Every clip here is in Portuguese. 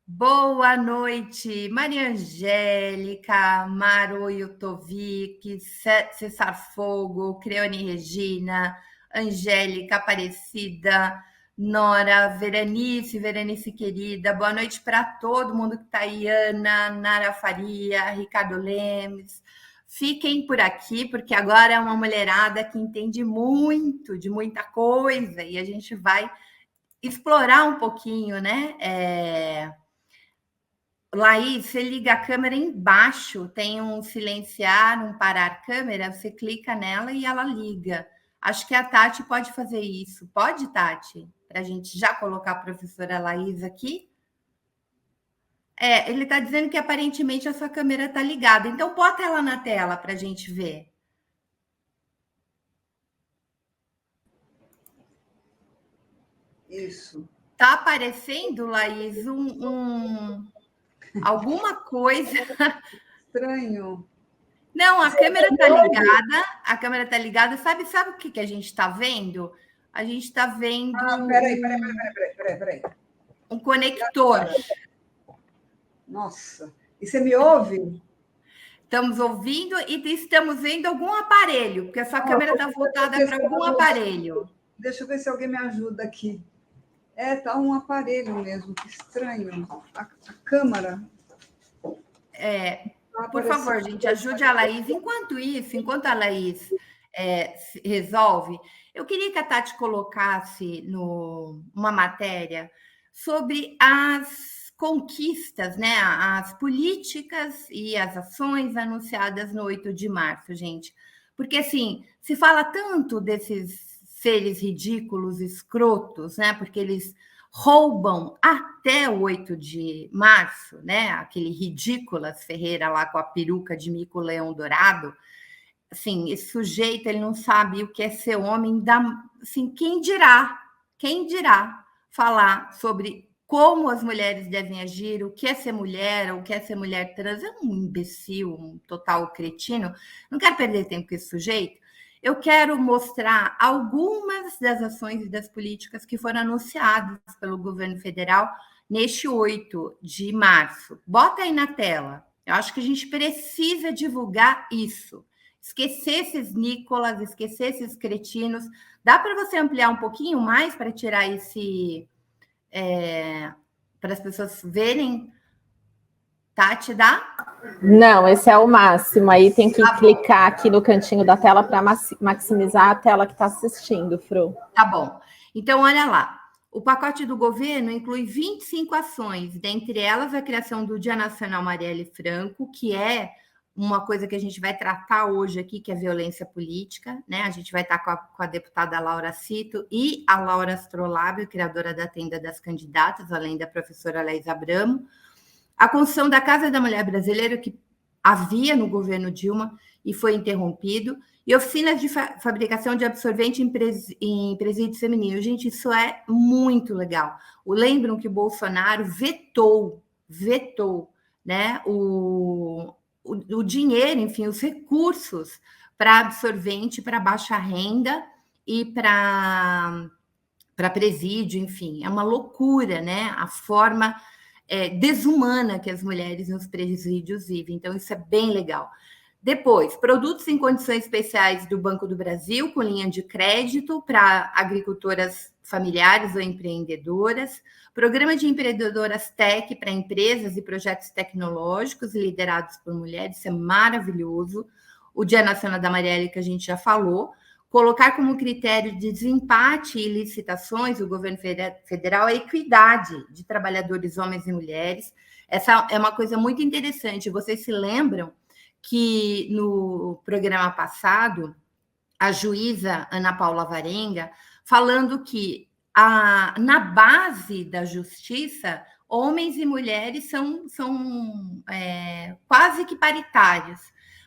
Boa noite, Maria Angélica, Maro Yutovic, Cessar Fogo, Creone Regina, Angélica Aparecida, Nora, Veranice querida, boa noite para todo mundo que está aí, Ana, Nara Faria, Ricardo Lemes. Fiquem por aqui, porque agora é uma mulherada que entende muito de muita coisa e a gente vai explorar um pouquinho, né? Laís, você liga a câmera embaixo, tem um silenciar, um parar câmera, você clica nela e ela liga. Acho que a Tati pode fazer isso. Pode, Tati? Para a gente já colocar a professora Laís aqui? Ele está dizendo que aparentemente a sua câmera está ligada. Então, bota ela na tela para a gente ver. Isso. Está aparecendo, Laís, alguma coisa. Estranho. Não, a câmera está ligada. A câmera está ligada. Sabe o que a gente está vendo? A gente está vendo Peraí. um conector. Nossa, e você me ouve? Estamos ouvindo e estamos vendo algum aparelho, porque a sua câmera está voltada para algum aparelho. Deixa eu ver se alguém me ajuda aqui. Tá um aparelho mesmo, que estranho. A câmera. Por favor, gente, ajude a Laís. Enquanto isso, enquanto a Laís resolve, eu queria que a Tati colocasse uma matéria sobre as conquistas, né, as políticas e as ações anunciadas no 8 de março, gente. Porque, assim, se fala tanto desses seres ridículos, escrotos, né, porque eles roubam até o 8 de março, né? Aquele Ridículas Ferreira lá com a peruca de mico leão dourado. Assim, esse sujeito, ele não sabe o que é ser homem, assim, quem dirá falar sobre como as mulheres devem agir, o que é ser mulher, o que é ser mulher trans. É um imbecil, um total cretino. Não quero perder tempo com esse sujeito. Eu quero mostrar algumas das ações e das políticas que foram anunciadas pelo governo federal neste 8 de março. Bota aí na tela. Eu acho que a gente precisa divulgar isso. Esquecer esses Nicolas, esquecer esses cretinos. Dá para você ampliar um pouquinho mais para tirar esse. Para as pessoas verem? Tati, dá? Não, esse é o máximo. Aí tem que clicar aqui no cantinho da tela para maximizar a tela que está assistindo, Fru. Tá bom. Então, olha lá. O pacote do governo inclui 25 ações, dentre elas a criação do Dia Nacional Marielle Franco, que é uma coisa que a gente vai tratar hoje aqui, que é violência política, né? A gente vai estar com a deputada Laura Cito e a Laura Astrolábio, criadora da Tenda das Candidatas, além da professora Laís Abramo. A construção da Casa da Mulher Brasileira, que havia no governo Dilma e foi interrompido, e oficinas de fabricação de absorvente em presídios femininos. Gente, isso é muito legal. Lembram que o Bolsonaro vetou, né, o dinheiro, enfim, os recursos para absorvente, para baixa renda e para presídio, enfim. É uma loucura, né? A forma desumana que as mulheres nos presídios vivem. Então, isso é bem legal. Depois, produtos em condições especiais do Banco do Brasil, com linha de crédito para agricultoras familiares ou empreendedoras, programa de empreendedoras tech para empresas e projetos tecnológicos liderados por mulheres, isso é maravilhoso. O Dia Nacional da Marielle, que a gente já falou. Colocar como critério de desempate e licitações o governo federal a equidade de trabalhadores homens e mulheres. Essa é uma coisa muito interessante. Vocês se lembram que no programa passado, a juíza Ana Paula Varenga, falando que na base da justiça, homens e mulheres são quase que paritários,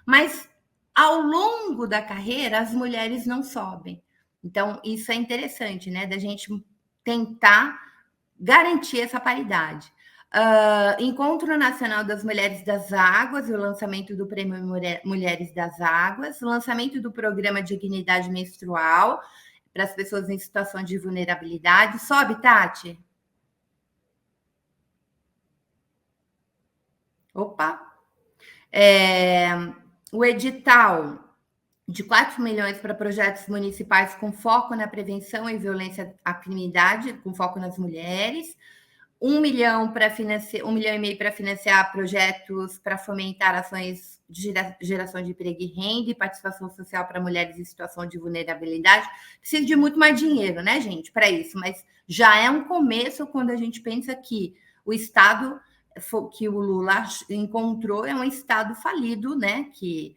mas ao longo da carreira, as mulheres não sobem. Então, isso é interessante, né? Da gente tentar garantir essa paridade. Encontro Nacional das Mulheres das Águas, o lançamento do Prêmio Mulheres das Águas, lançamento do Programa Dignidade Menstrual para as pessoas em situação de vulnerabilidade. Sobe, Tati. Opa! O edital de 4 milhões para projetos municipais com foco na prevenção e violência à criminalidade, com foco nas mulheres. 1 milhão para financiar, 1,5 milhão para financiar projetos para fomentar ações de geração de emprego e renda e participação social para mulheres em situação de vulnerabilidade. Precisa de muito mais dinheiro, né, gente, para isso, mas já é um começo quando a gente pensa que o Estado que o Lula encontrou é um Estado falido, né, que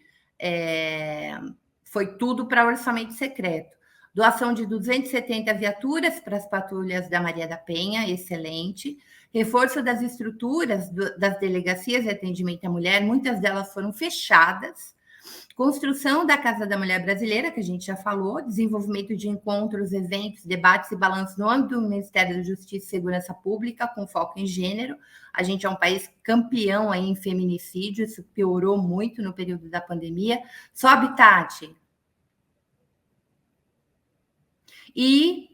foi tudo para orçamento secreto. Doação de 270 viaturas para as patrulhas da Maria da Penha, excelente. Reforço das estruturas das delegacias de atendimento à mulher, muitas delas foram fechadas. Construção da Casa da Mulher Brasileira, que a gente já falou, desenvolvimento de encontros, eventos, debates e balanços no âmbito do Ministério da Justiça e Segurança Pública, com foco em gênero. A gente é um país campeão aí em feminicídio, isso piorou muito no período da pandemia. Sobe, Tati. E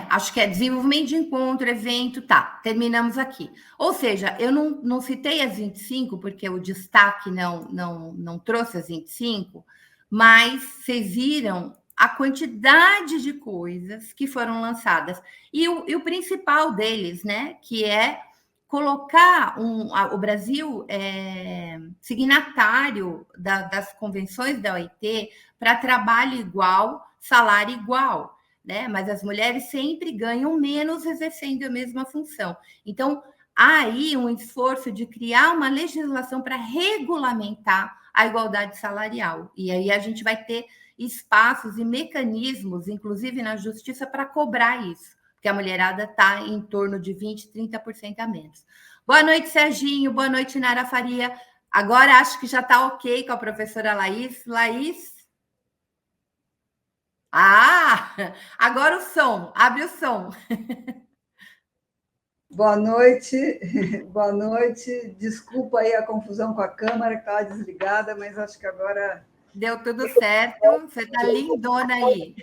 acho que é desenvolvimento de encontro, evento, tá, terminamos aqui. Ou seja, eu não citei as 25, porque o destaque não trouxe as 25, mas vocês viram a quantidade de coisas que foram lançadas. E o principal deles, né, que é colocar o Brasil signatário das convenções da OIT para trabalho igual, salário igual, né? Mas as mulheres sempre ganham menos exercendo a mesma função. Então, há aí um esforço de criar uma legislação para regulamentar a igualdade salarial. E aí a gente vai ter espaços e mecanismos, inclusive na justiça, para cobrar isso, porque a mulherada está em torno de 20%, 30% a menos. Boa noite, Serginho. Boa noite, Nara Faria. Agora acho que já está ok com a professora Laís. Laís? Agora o som. Abre o som. Boa noite. Boa noite. Desculpa aí a confusão com a câmera, que estava desligada, mas acho que agora... Deu tudo certo. Você está lindona aí.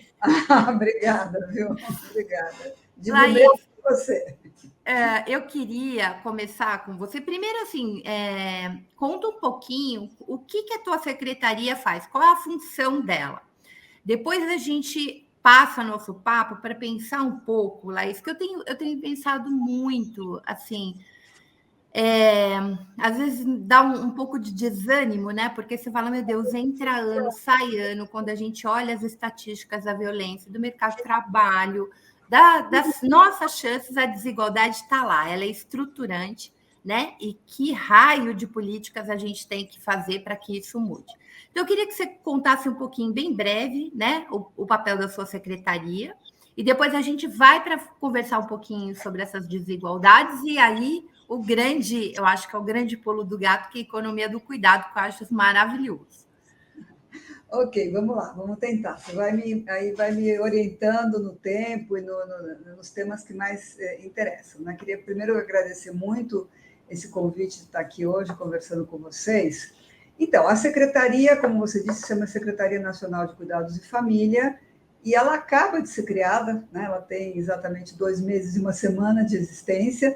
Obrigada, viu? Obrigada. Laís, com você. Eu queria começar com você. Primeiro, assim, conta um pouquinho o que a tua secretaria faz, qual é a função dela. Depois a gente passa nosso papo para pensar um pouco, Laís, que eu tenho pensado muito, assim, às vezes dá um pouco de desânimo, né? Porque você fala, meu Deus, entra ano, sai ano, quando a gente olha as estatísticas da violência, do mercado de trabalho, das nossas chances, a desigualdade está lá, ela é estruturante, né? E que raio de políticas a gente tem que fazer para que isso mude. Então, eu queria que você contasse um pouquinho, bem breve, né, o papel da sua secretaria, e depois a gente vai para conversar um pouquinho sobre essas desigualdades, e aí eu acho que é o grande pulo do gato, que é a economia do cuidado, que eu acho maravilhoso. Ok, vamos lá, vamos tentar. Você vai me orientando no tempo e nos temas que mais interessam, né? Queria primeiro agradecer muito esse convite de estar aqui hoje conversando com vocês. Então, a secretaria, como você disse, se chama Secretaria Nacional de Cuidados e Família, e ela acaba de ser criada, né? Ela tem exatamente 2 meses e 1 semana de existência,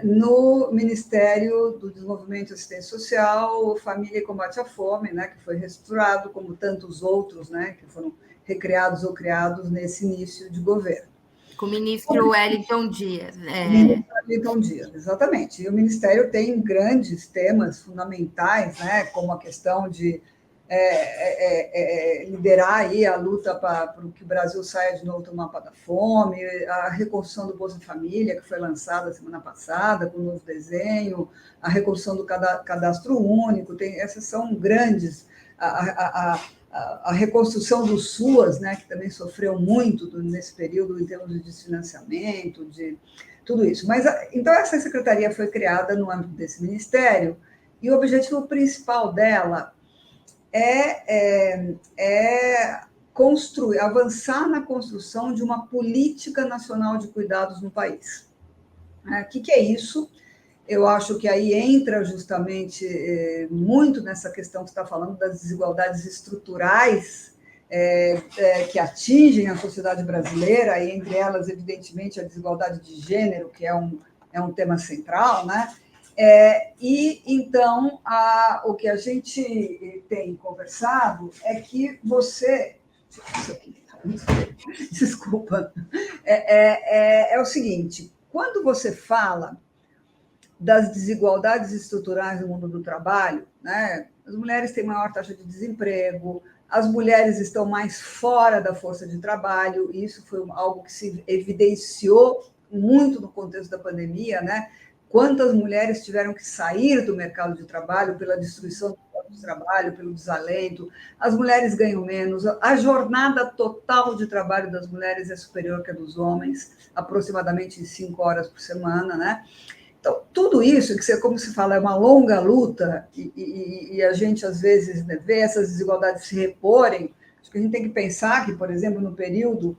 no Ministério do Desenvolvimento e Assistência Social, Família e Combate à Fome, né? Que foi reestruturado, como tantos outros, né? Que foram recriados ou criados nesse início de governo. Com o ministro Wellington Dias. Ministro Wellington Dias, exatamente. E o Ministério tem grandes temas fundamentais, né, como a questão de liderar aí a luta para que o Brasil saia de novo do mapa da fome, a reconstrução do Bolsa Família, que foi lançada semana passada, com um novo desenho, a reconstrução do cadastro único, essas são grandes... A reconstrução do SUAS, né, que também sofreu muito nesse período em termos de desfinanciamento, de tudo isso. Mas, então, essa secretaria foi criada no âmbito desse ministério, e o objetivo principal dela é avançar na construção de uma política nacional de cuidados no país. O que é isso? Eu acho que aí entra justamente muito nessa questão que você está falando das desigualdades estruturais que atingem a sociedade brasileira, e entre elas, evidentemente, a desigualdade de gênero, que é um é um tema central, né? E, então, o que a gente tem conversado é que você... Desculpa. É o seguinte, quando você fala das desigualdades estruturais no mundo do trabalho, né? As mulheres têm maior taxa de desemprego, as mulheres estão mais fora da força de trabalho, e isso foi algo que se evidenciou muito no contexto da pandemia, né? Quantas mulheres tiveram que sair do mercado de trabalho pela destruição do mercado de trabalho, pelo desalento, as mulheres ganham menos, a jornada total de trabalho das mulheres é superior que a dos homens, aproximadamente 5 horas por semana, né? Então, tudo isso, que como se fala, é uma longa luta, e a gente, às vezes, né, vê essas desigualdades se reporem. Acho que a gente tem que pensar que, por exemplo, no período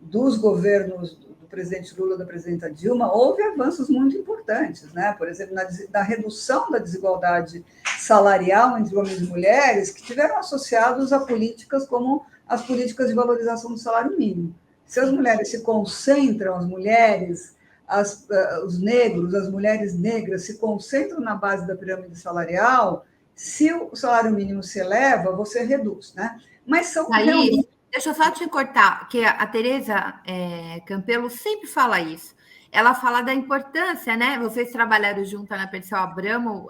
dos governos do presidente Lula e da presidenta Dilma, houve avanços muito importantes, né? Por exemplo, na redução da desigualdade salarial entre homens e mulheres, que tiveram associados a políticas como as políticas de valorização do salário mínimo. Se as mulheres se concentram, as mulheres... os negros, as mulheres negras se concentram na base da pirâmide salarial, se o salário mínimo se eleva, você reduz, né? Mas são realmente... Deixa eu só te cortar, que a Tereza Campelo sempre fala isso. Ela fala da importância, né? Vocês trabalharam junto na Perseu Abramo,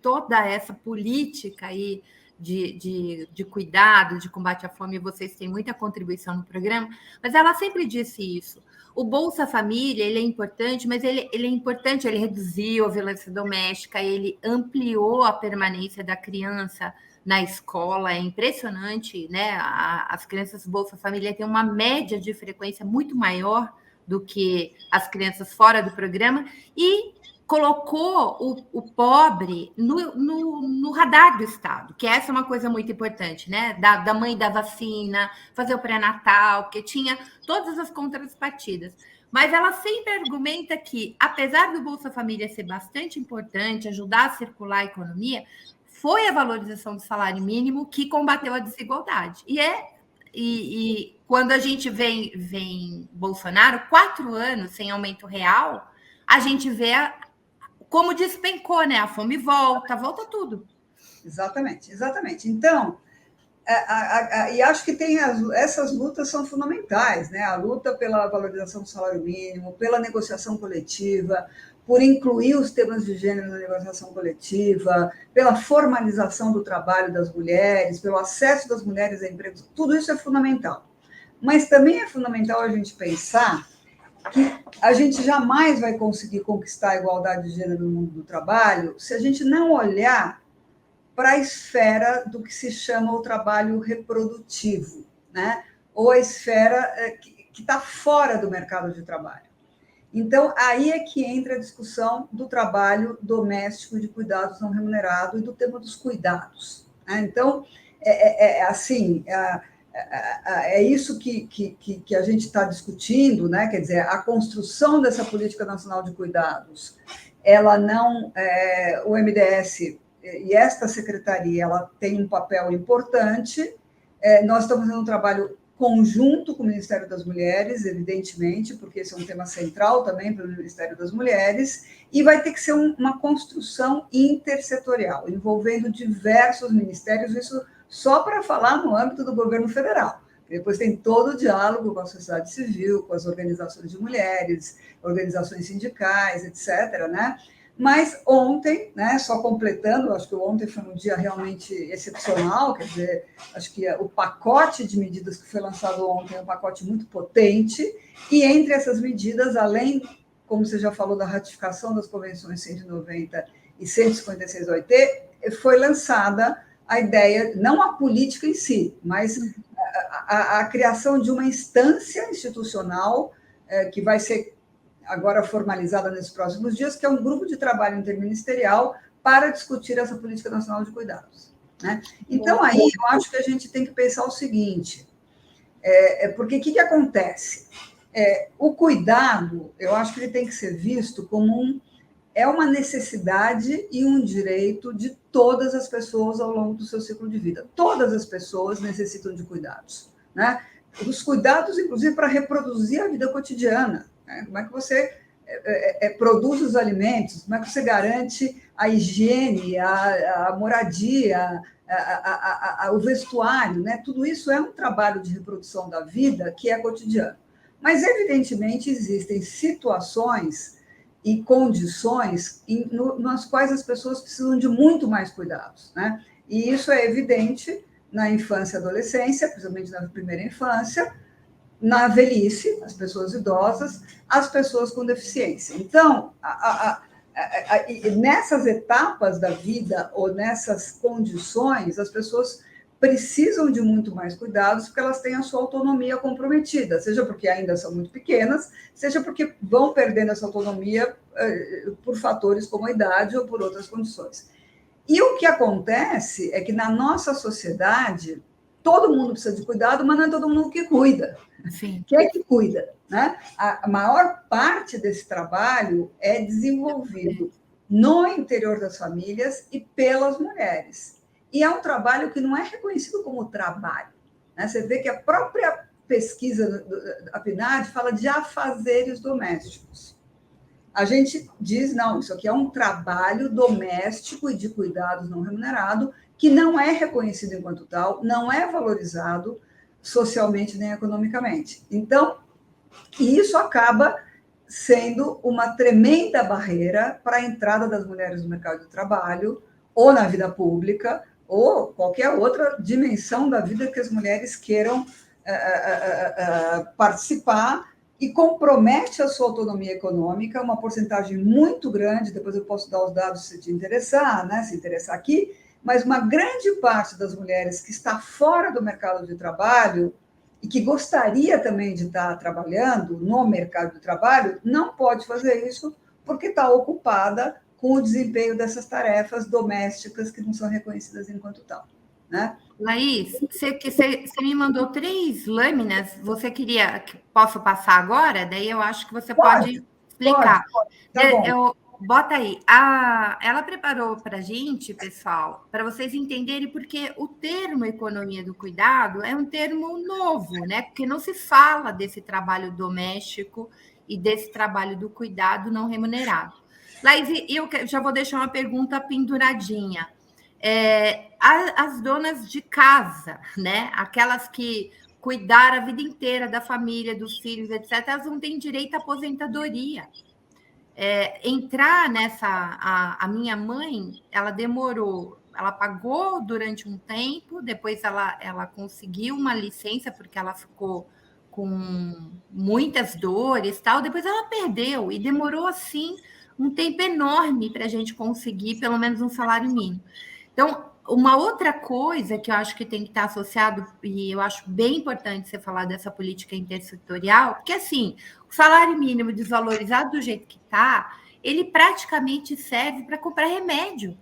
toda essa política aí de cuidado, de combate à fome, vocês têm muita contribuição no programa, mas ela sempre disse isso. O Bolsa Família, ele é importante, mas ele é importante, ele reduziu a violência doméstica, ele ampliou a permanência da criança na escola, é impressionante, né? As crianças do Bolsa Família têm uma média de frequência muito maior do que as crianças fora do programa, e colocou o pobre no radar do Estado, que essa é uma coisa muito importante, né? Da mãe da vacina, fazer o pré-natal, porque tinha todas as contrapartidas. Mas ela sempre argumenta que, apesar do Bolsa Família ser bastante importante, ajudar a circular a economia, foi a valorização do salário mínimo que combateu a desigualdade. E quando a gente vem Bolsonaro, 4 anos sem aumento real, a gente vê como despencou, né? A fome volta tudo. Exatamente, exatamente. Então, e acho que essas lutas são fundamentais, né? A luta pela valorização do salário mínimo, pela negociação coletiva, por incluir os temas de gênero na negociação coletiva, pela formalização do trabalho das mulheres, pelo acesso das mulheres a empregos, tudo isso é fundamental. Mas também é fundamental a gente pensar que a gente jamais vai conseguir conquistar a igualdade de gênero no mundo do trabalho se a gente não olhar para a esfera do que se chama o trabalho reprodutivo, né? Ou a esfera que está fora do mercado de trabalho. Então, aí é que entra a discussão do trabalho doméstico de cuidados não remunerado e do tema dos cuidados, né? Então, é isso que a gente está discutindo, né? Quer dizer, a construção dessa política nacional de cuidados, ela não... o MDS e esta secretaria, ela tem um papel importante. Nós estamos fazendo um trabalho conjunto com o Ministério das Mulheres, evidentemente, porque esse é um tema central também para o Ministério das Mulheres, e vai ter que ser uma construção intersetorial, envolvendo diversos ministérios, isso só para falar no âmbito do governo federal. Depois tem todo o diálogo com a sociedade civil, com as organizações de mulheres, organizações sindicais, etc., né? Mas ontem, né, só completando, acho que ontem foi um dia realmente excepcional, quer dizer, acho que o pacote de medidas que foi lançado ontem é um pacote muito potente, e entre essas medidas, além, como você já falou, da ratificação das convenções 190 e 156 da OIT, foi lançada a ideia, não a política em si, mas a criação de uma instância institucional que vai ser agora formalizada nesses próximos dias, que é um grupo de trabalho interministerial para discutir essa política nacional de cuidados, né? Então, aí, eu acho que a gente tem que pensar o seguinte, porque o que acontece? O cuidado, eu acho que ele tem que ser visto como uma necessidade e um direito de todas as pessoas ao longo do seu ciclo de vida. Todas as pessoas necessitam de cuidados, né? Os cuidados, inclusive, para reproduzir a vida cotidiana, né? Como é que você produz os alimentos, como é que você garante a higiene, a moradia, o vestuário, né? Tudo isso é um trabalho de reprodução da vida que é cotidiano. Mas, evidentemente, existem situações e condições nas quais as pessoas precisam de muito mais cuidados, né? E isso é evidente na infância e adolescência, principalmente na primeira infância, na velhice, as pessoas idosas, as pessoas com deficiência. Então, nessas etapas da vida ou nessas condições, as pessoas precisam de muito mais cuidados porque elas têm a sua autonomia comprometida, seja porque ainda são muito pequenas, seja porque vão perdendo essa autonomia por fatores como a idade ou por outras condições. E o que acontece é que na nossa sociedade, todo mundo precisa de cuidado, mas não é todo mundo que cuida. Sim. Quem é que cuida? Né? A maior parte desse trabalho é desenvolvido no interior das famílias e pelas mulheres. E é um trabalho que não é reconhecido como trabalho. Né? Você vê que a própria pesquisa da PNAD fala de afazeres domésticos. A gente diz, não, isso aqui é um trabalho doméstico e de cuidados não remunerado, que não é reconhecido enquanto tal, não é valorizado socialmente nem economicamente. Então, isso acaba sendo uma tremenda barreira para a entrada das mulheres no mercado de trabalho, ou na vida pública, ou qualquer outra dimensão da vida que as mulheres queiram participar, e compromete a sua autonomia econômica, uma porcentagem muito grande, depois eu posso dar os dados se te interessar, né, se interessar aqui, mas uma grande parte das mulheres que está fora do mercado de trabalho e que gostaria também de estar trabalhando no mercado de trabalho, não pode fazer isso porque está ocupada com o desempenho dessas tarefas domésticas que não são reconhecidas enquanto tal, né? Laís, você me mandou 3 lâminas, você queria que posso passar agora? Daí eu acho que você pode explicar. Pode. Tá bom. Bota aí. Ela preparou para a gente, pessoal, para vocês entenderem, porque o termo economia do cuidado é um termo novo, né? Porque não se fala desse trabalho doméstico e desse trabalho do cuidado não remunerado. Laís, eu já vou deixar uma pergunta penduradinha. As donas de casa, né? Aquelas que cuidaram a vida inteira da família, dos filhos, etc., elas não têm direito à aposentadoria. Entrar nessa. A minha mãe, ela demorou, ela pagou durante um tempo, depois ela conseguiu uma licença, porque ela ficou com muitas dores, tal, depois ela perdeu, e demorou assim um tempo enorme para a gente conseguir pelo menos um salário mínimo. Então, uma outra coisa que eu acho que tem que estar associado, e eu acho bem importante você falar dessa política intersetorial, porque assim, o salário mínimo desvalorizado do jeito que está, ele praticamente serve para comprar remédio.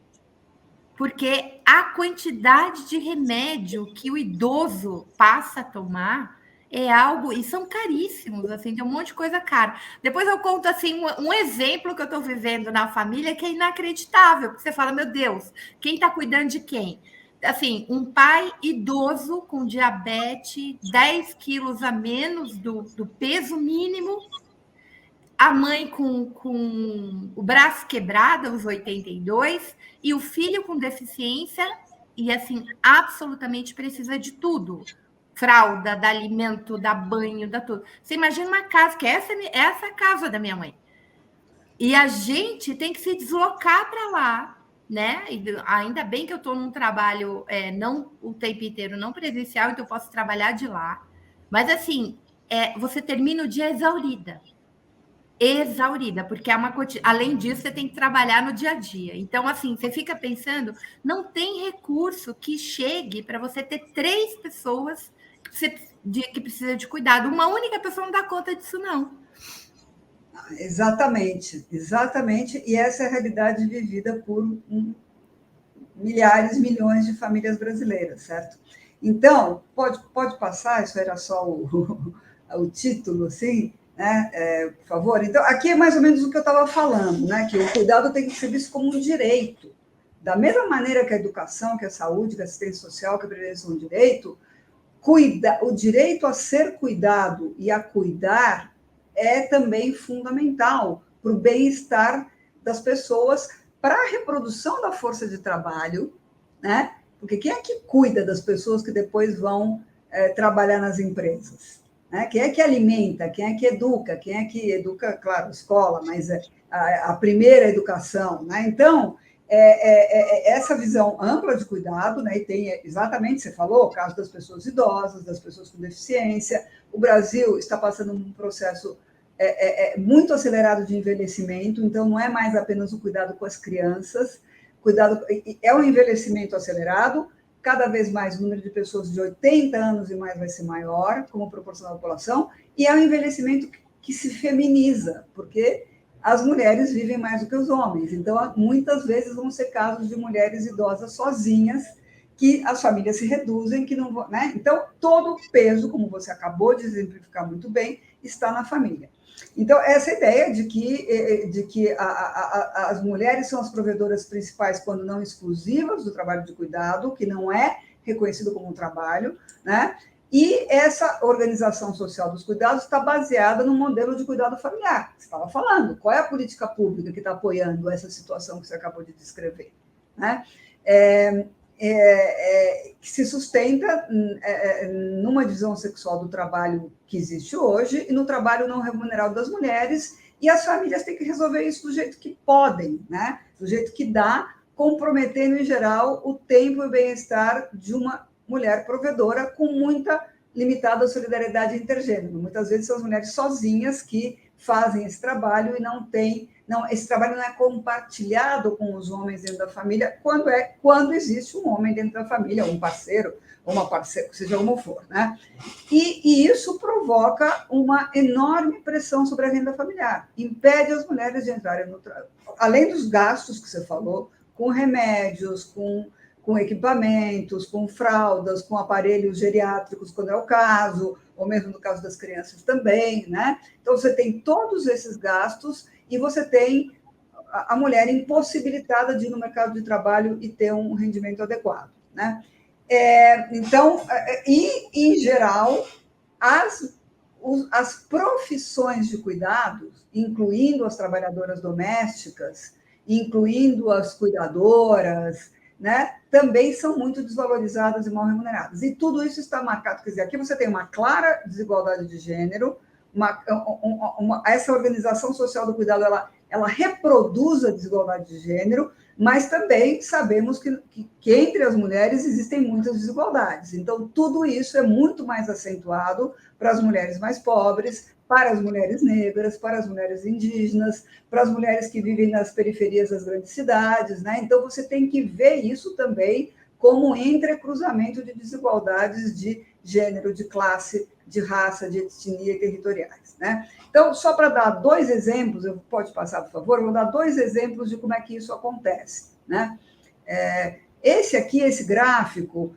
Porque a quantidade de remédio que o idoso passa a tomar é algo, e são caríssimos, assim, tem um monte de coisa cara. Depois eu conto assim um exemplo que eu estou vivendo na família que é inacreditável, porque você fala, meu Deus, quem está cuidando de quem? Assim, um pai idoso com diabetes, 10 quilos a menos do peso mínimo, a mãe com o braço quebrado, aos 82, e o filho com deficiência, e assim, absolutamente precisa de tudo. Fralda, dá alimento, dá banho, dá tudo. Você imagina uma casa, que essa é a casa da minha mãe. E a gente tem que se deslocar para lá, né? E ainda bem que eu estou num trabalho não o tempo inteiro, não presencial, então eu posso trabalhar de lá. Mas assim, você termina o dia exaurida, porque além disso, você tem que trabalhar no dia a dia. Então, assim, você fica pensando, não tem recurso que chegue para você ter 3 pessoas que precisa de cuidado. Uma única pessoa não dá conta disso, não. Exatamente. E essa é a realidade vivida por milhares, milhões de famílias brasileiras, certo? Então, pode passar, isso era só o título, assim, né? Por favor. Então, aqui é mais ou menos o que eu estava falando, né? Que o cuidado tem que ser visto como um direito. Da mesma maneira que a educação, que a saúde, que a assistência social, que a prevenção são um direito, o direito a ser cuidado e a cuidar é também fundamental para o bem-estar das pessoas, para a reprodução da força de trabalho, né? Porque quem é que cuida das pessoas que depois vão trabalhar nas empresas? Né? Quem é que alimenta? Quem é que educa? Quem é que educa, claro, escola, mas a primeira educação, né? Então, essa visão ampla de cuidado, né? E tem exatamente, você falou, o caso das pessoas idosas, das pessoas com deficiência. O Brasil está passando um processo muito acelerado de envelhecimento, então não é mais apenas o cuidado com as crianças, é um envelhecimento acelerado, cada vez mais o número de pessoas de 80 anos e mais vai ser maior, como proporção da população, e é um envelhecimento que se feminiza, porque as mulheres vivem mais do que os homens, então muitas vezes vão ser casos de mulheres idosas sozinhas, que as famílias se reduzem, que não vão, né? Então, todo o peso, como você acabou de exemplificar muito bem, está na família. Então, essa ideia de que as mulheres são as provedoras principais, quando não exclusivas, do trabalho de cuidado, que não é reconhecido como um trabalho, né? E essa organização social dos cuidados está baseada no modelo de cuidado familiar, que você estava falando. Qual é a política pública que está apoiando essa situação que você acabou de descrever, né? Que se sustenta numa divisão sexual do trabalho que existe hoje e no trabalho não remunerado das mulheres, e as famílias têm que resolver isso do jeito que podem, né? Do jeito que dá, comprometendo, em geral, o tempo e o bem-estar de uma mulher provedora com muita limitada solidariedade intergênero. Muitas vezes são as mulheres sozinhas que fazem esse trabalho e esse trabalho não é compartilhado com os homens dentro da família, quando existe um homem dentro da família, um parceiro, ou uma parceira, seja como for, né? E isso provoca uma enorme pressão sobre a renda familiar, impede as mulheres de entrarem no trabalho, além dos gastos que você falou, com remédios, com equipamentos, com fraldas, com aparelhos geriátricos, quando é o caso, ou mesmo no caso das crianças também, né? Então, você tem todos esses gastos e você tem a mulher impossibilitada de ir no mercado de trabalho e ter um rendimento adequado, né? Então, em geral, as profissões de cuidados, incluindo as trabalhadoras domésticas, incluindo as cuidadoras, né, também são muito desvalorizadas e mal remuneradas. E tudo isso está marcado. Quer dizer, aqui você tem uma clara desigualdade de gênero, essa organização social do cuidado, ela reproduz a desigualdade de gênero, mas também sabemos que entre as mulheres existem muitas desigualdades. Então, tudo isso é muito mais acentuado para as mulheres mais pobres, para as mulheres negras, para as mulheres indígenas, para as mulheres que vivem nas periferias das grandes cidades, né? Então, você tem que ver isso também como entrecruzamento de desigualdades de gênero, de classe, de raça, de etnia e territoriais, né? Então, só para dar 2 exemplos, pode passar, por favor, eu vou dar 2 exemplos de como é que isso acontece, né? Esse gráfico,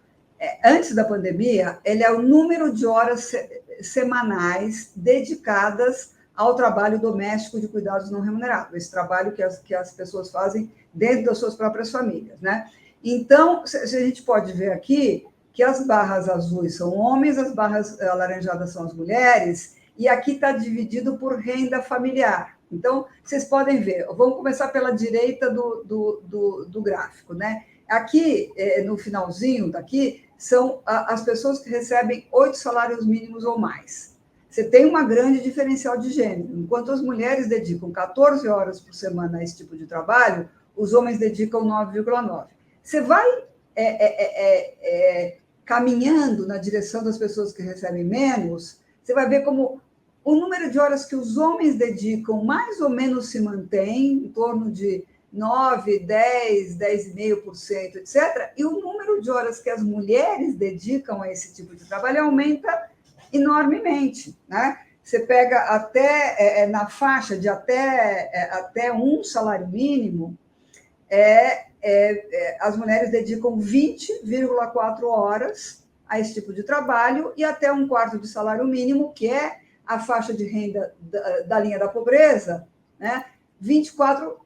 antes da pandemia, ele é o número de horas semanais dedicadas ao trabalho doméstico de cuidados não remunerados, esse trabalho que as pessoas fazem dentro das suas próprias famílias, né? Então, a gente pode ver aqui que as barras azuis são homens, as barras alaranjadas são as mulheres, e aqui está dividido por renda familiar. Então, vocês podem ver, vamos começar pela direita do gráfico, né? Aqui, no finalzinho daqui, são as pessoas que recebem 8 salários mínimos ou mais. Você tem uma grande diferencial de gênero. Enquanto as mulheres dedicam 14 horas por semana a esse tipo de trabalho, os homens dedicam 9,9. Você vai caminhando na direção das pessoas que recebem menos, você vai ver como o número de horas que os homens dedicam mais ou menos se mantém, em torno de 9, 10, 10,5%, etc. E o número de horas que as mulheres dedicam a esse tipo de trabalho aumenta enormemente, né? Você pega até na faixa de até um salário mínimo, as mulheres dedicam 20,4 horas a esse tipo de trabalho e até um quarto de salário mínimo, que é a faixa de renda da linha da pobreza, né? 24,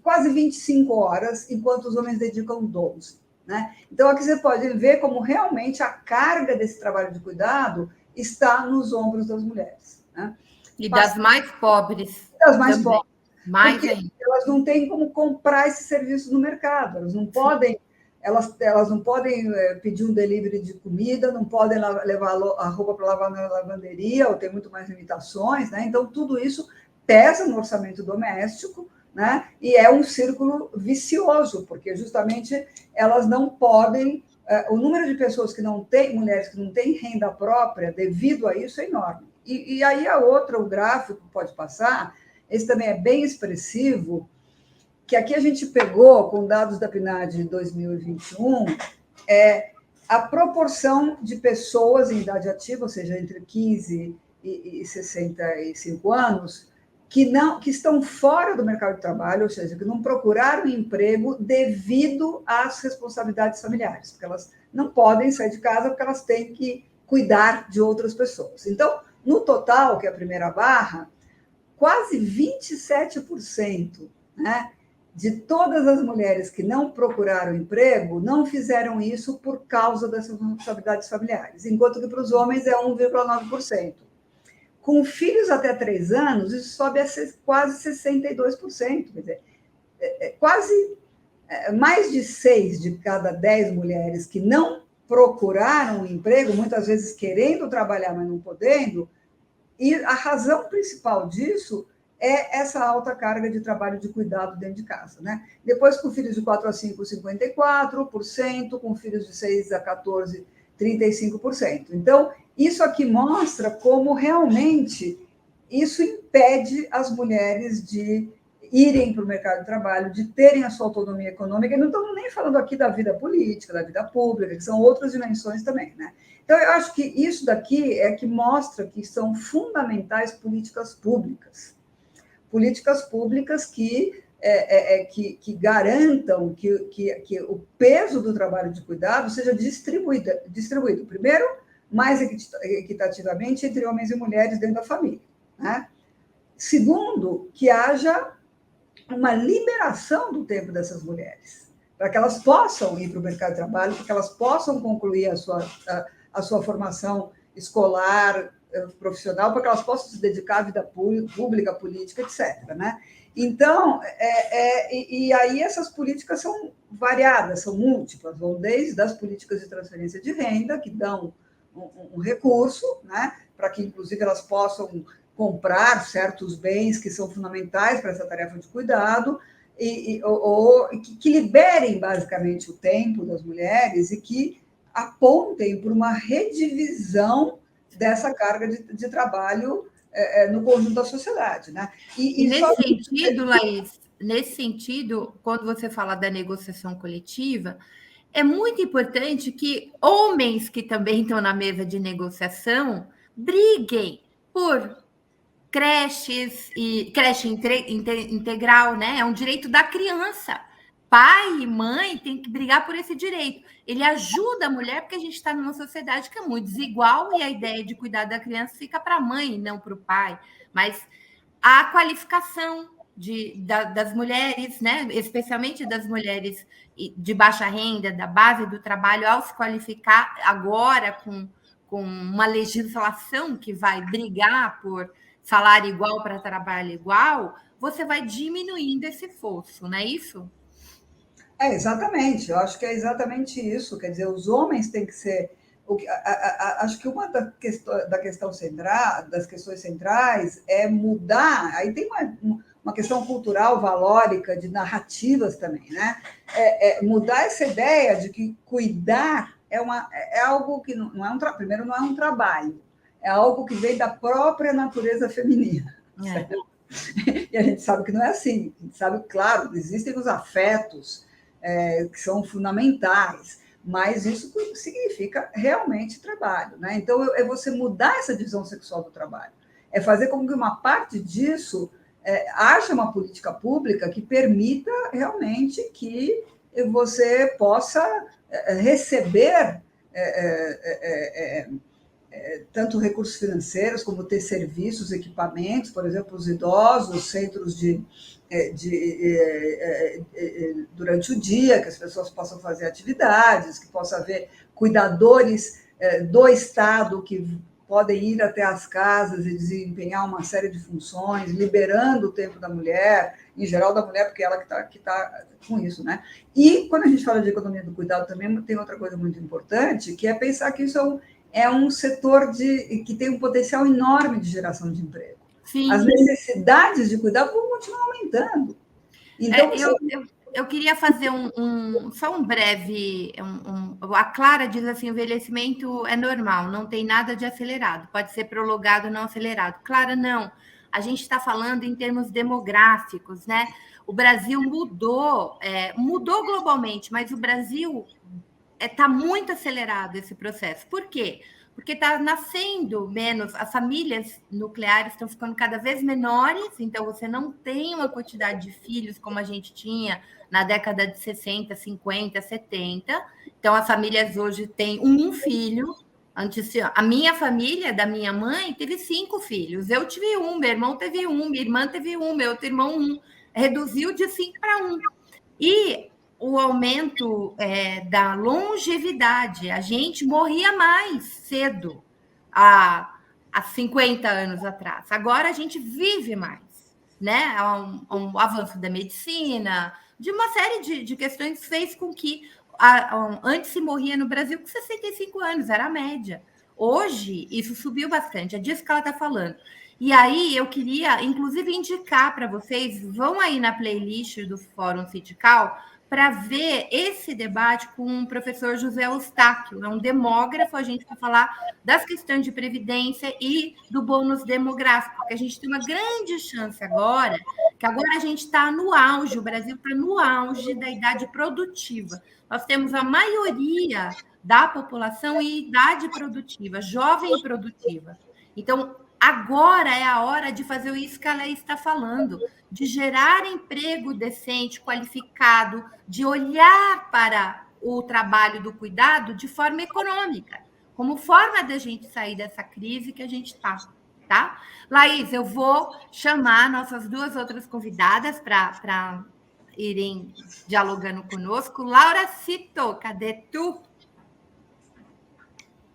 quase 25 horas, enquanto os homens dedicam 12. Né? Então, aqui você pode ver como realmente a carga desse trabalho de cuidado está nos ombros das mulheres. Né? E das mais pobres. as mais pobres. Mais porque ainda. elas não têm como comprar esse serviço no mercado, elas não podem, elas não podem pedir um delivery de comida, não podem levar a roupa para lavar na lavanderia, ou tem muito mais limitações, né? Então, tudo isso pesa no orçamento doméstico, né? E é um círculo vicioso, porque justamente elas não podem. O número de pessoas que não têm, mulheres que não têm renda própria devido a isso é enorme. E aí a outra, o gráfico pode passar, esse também é bem expressivo, que aqui a gente pegou, com dados da PNAD de 2021, a proporção de pessoas em idade ativa, ou seja, entre 15 e 65 anos, que estão fora do mercado de trabalho, ou seja, que não procuraram emprego devido às responsabilidades familiares, porque elas não podem sair de casa porque elas têm que cuidar de outras pessoas. Então, no total, que é a primeira barra, quase 27%, né, de todas as mulheres que não procuraram emprego não fizeram isso por causa das responsabilidades familiares, enquanto que para os homens é 1,9%. Com filhos até 3 anos, isso sobe a quase 62%. Quer dizer, quase mais de 6 de cada 10 mulheres que não procuraram um emprego, muitas vezes querendo trabalhar, mas não podendo, e a razão principal disso é essa alta carga de trabalho de cuidado dentro de casa, né? Depois, com filhos de 4 a 5, 54%, com filhos de 6 a 14, 35%. Então, isso aqui mostra como realmente isso impede as mulheres de irem para o mercado de trabalho, de terem a sua autonomia econômica, e não estamos nem falando aqui da vida política, da vida pública, que são outras dimensões também, né? Então, eu acho que isso daqui é que mostra que são fundamentais políticas públicas que garantam que o peso do trabalho de cuidado seja distribuído, primeiro, mais equitativamente entre homens e mulheres dentro da família, né? Segundo, que haja uma liberação do tempo dessas mulheres, para que elas possam ir para o mercado de trabalho, para que elas possam concluir a sua formação escolar, profissional, para que elas possam se dedicar à vida pública, política, etc., né? Então, e aí essas políticas são variadas, são múltiplas, vão desde as políticas de transferência de renda, que dão um recurso, né, para que, inclusive, elas possam comprar certos bens que são fundamentais para essa tarefa de cuidado, ou que liberem, basicamente, o tempo das mulheres e que apontem por uma redivisão dessa carga de trabalho no conjunto da sociedade, né? E nesse sentido, Laís, nesse sentido, quando você fala da negociação coletiva, é muito importante que homens que também estão na mesa de negociação briguem por creches e creche integral, né? É um direito da criança. Pai e mãe têm que brigar por esse direito. Ele ajuda a mulher porque a gente está numa sociedade que é muito desigual e a ideia de cuidar da criança fica para a mãe, não para o pai. Mas a qualificação das mulheres, né? Especialmente das mulheres de baixa renda, da base do trabalho, ao se qualificar agora com uma legislação que vai brigar por salário igual para trabalho igual, você vai diminuindo esse fosso, não é isso? Exatamente, eu acho que é exatamente isso. Quer dizer, os homens têm que ser. Acho que uma das questões centrais é mudar. Aí tem uma questão cultural, valórica, de narrativas também, né? Mudar essa ideia de que cuidar é algo que não é primeiro, não é um trabalho, é algo que vem da própria natureza feminina. E a gente sabe que não é assim. A gente sabe, claro, existem os afetos que são fundamentais, mas isso significa realmente trabalho, né? Então, é você mudar essa divisão sexual do trabalho, é fazer com que uma parte disso haja uma política pública que permita realmente que você possa receber tanto recursos financeiros como ter serviços, equipamentos, por exemplo, os idosos, centros durante o dia, que as pessoas possam fazer atividades, que possa haver cuidadores do Estado que podem ir até as casas e desempenhar uma série de funções, liberando o tempo da mulher, em geral da mulher, porque ela que tá com isso, né? E quando a gente fala de economia do cuidado também tem outra coisa muito importante, que é pensar que isso é um setor que tem um potencial enorme de geração de emprego. Sim. As necessidades de cuidado vão continuar aumentando. Então, eu queria fazer só um breve... a Clara diz assim, o envelhecimento é normal, não tem nada de acelerado, pode ser prolongado, não acelerado. Clara, não. A gente está falando em termos demográficos, né? O Brasil mudou globalmente, mas o Brasil está muito acelerado esse processo. Por quê? Porque está nascendo menos, as famílias nucleares estão ficando cada vez menores, então você não tem uma quantidade de filhos como a gente tinha na década de 60, 50, 70. Então, as famílias hoje têm um filho. Antes, a minha família, da minha mãe, teve 5 filhos. Eu tive um, meu irmão teve um, minha irmã teve um, meu outro irmão um. Reduziu de 5 para 1. E o aumento da longevidade. A gente morria mais cedo, há 50 anos atrás. Agora a gente vive mais, né? Um avanço da medicina, de uma série de questões fez com que antes se morria no Brasil com 65 anos, era a média. Hoje, isso subiu bastante, é disso que ela está falando. E aí, eu queria, inclusive, indicar para vocês, vão aí na playlist do Fórum Sindical, para ver esse debate com o professor José Eustáquio, é um demógrafo, a gente vai falar das questões de previdência e do bônus demográfico, porque a gente tem uma grande chance agora, que agora a gente está no auge, o Brasil está no auge da idade produtiva. Nós temos a maioria da população em idade produtiva, jovem e produtiva. Então, agora é a hora de fazer isso que a Lei está falando, de gerar emprego decente, qualificado, de olhar para o trabalho do cuidado de forma econômica, como forma de a gente sair dessa crise que a gente está, tá? Laís, eu vou chamar nossas 2 outras convidadas para irem dialogando conosco. Laura Cito, cadê tu?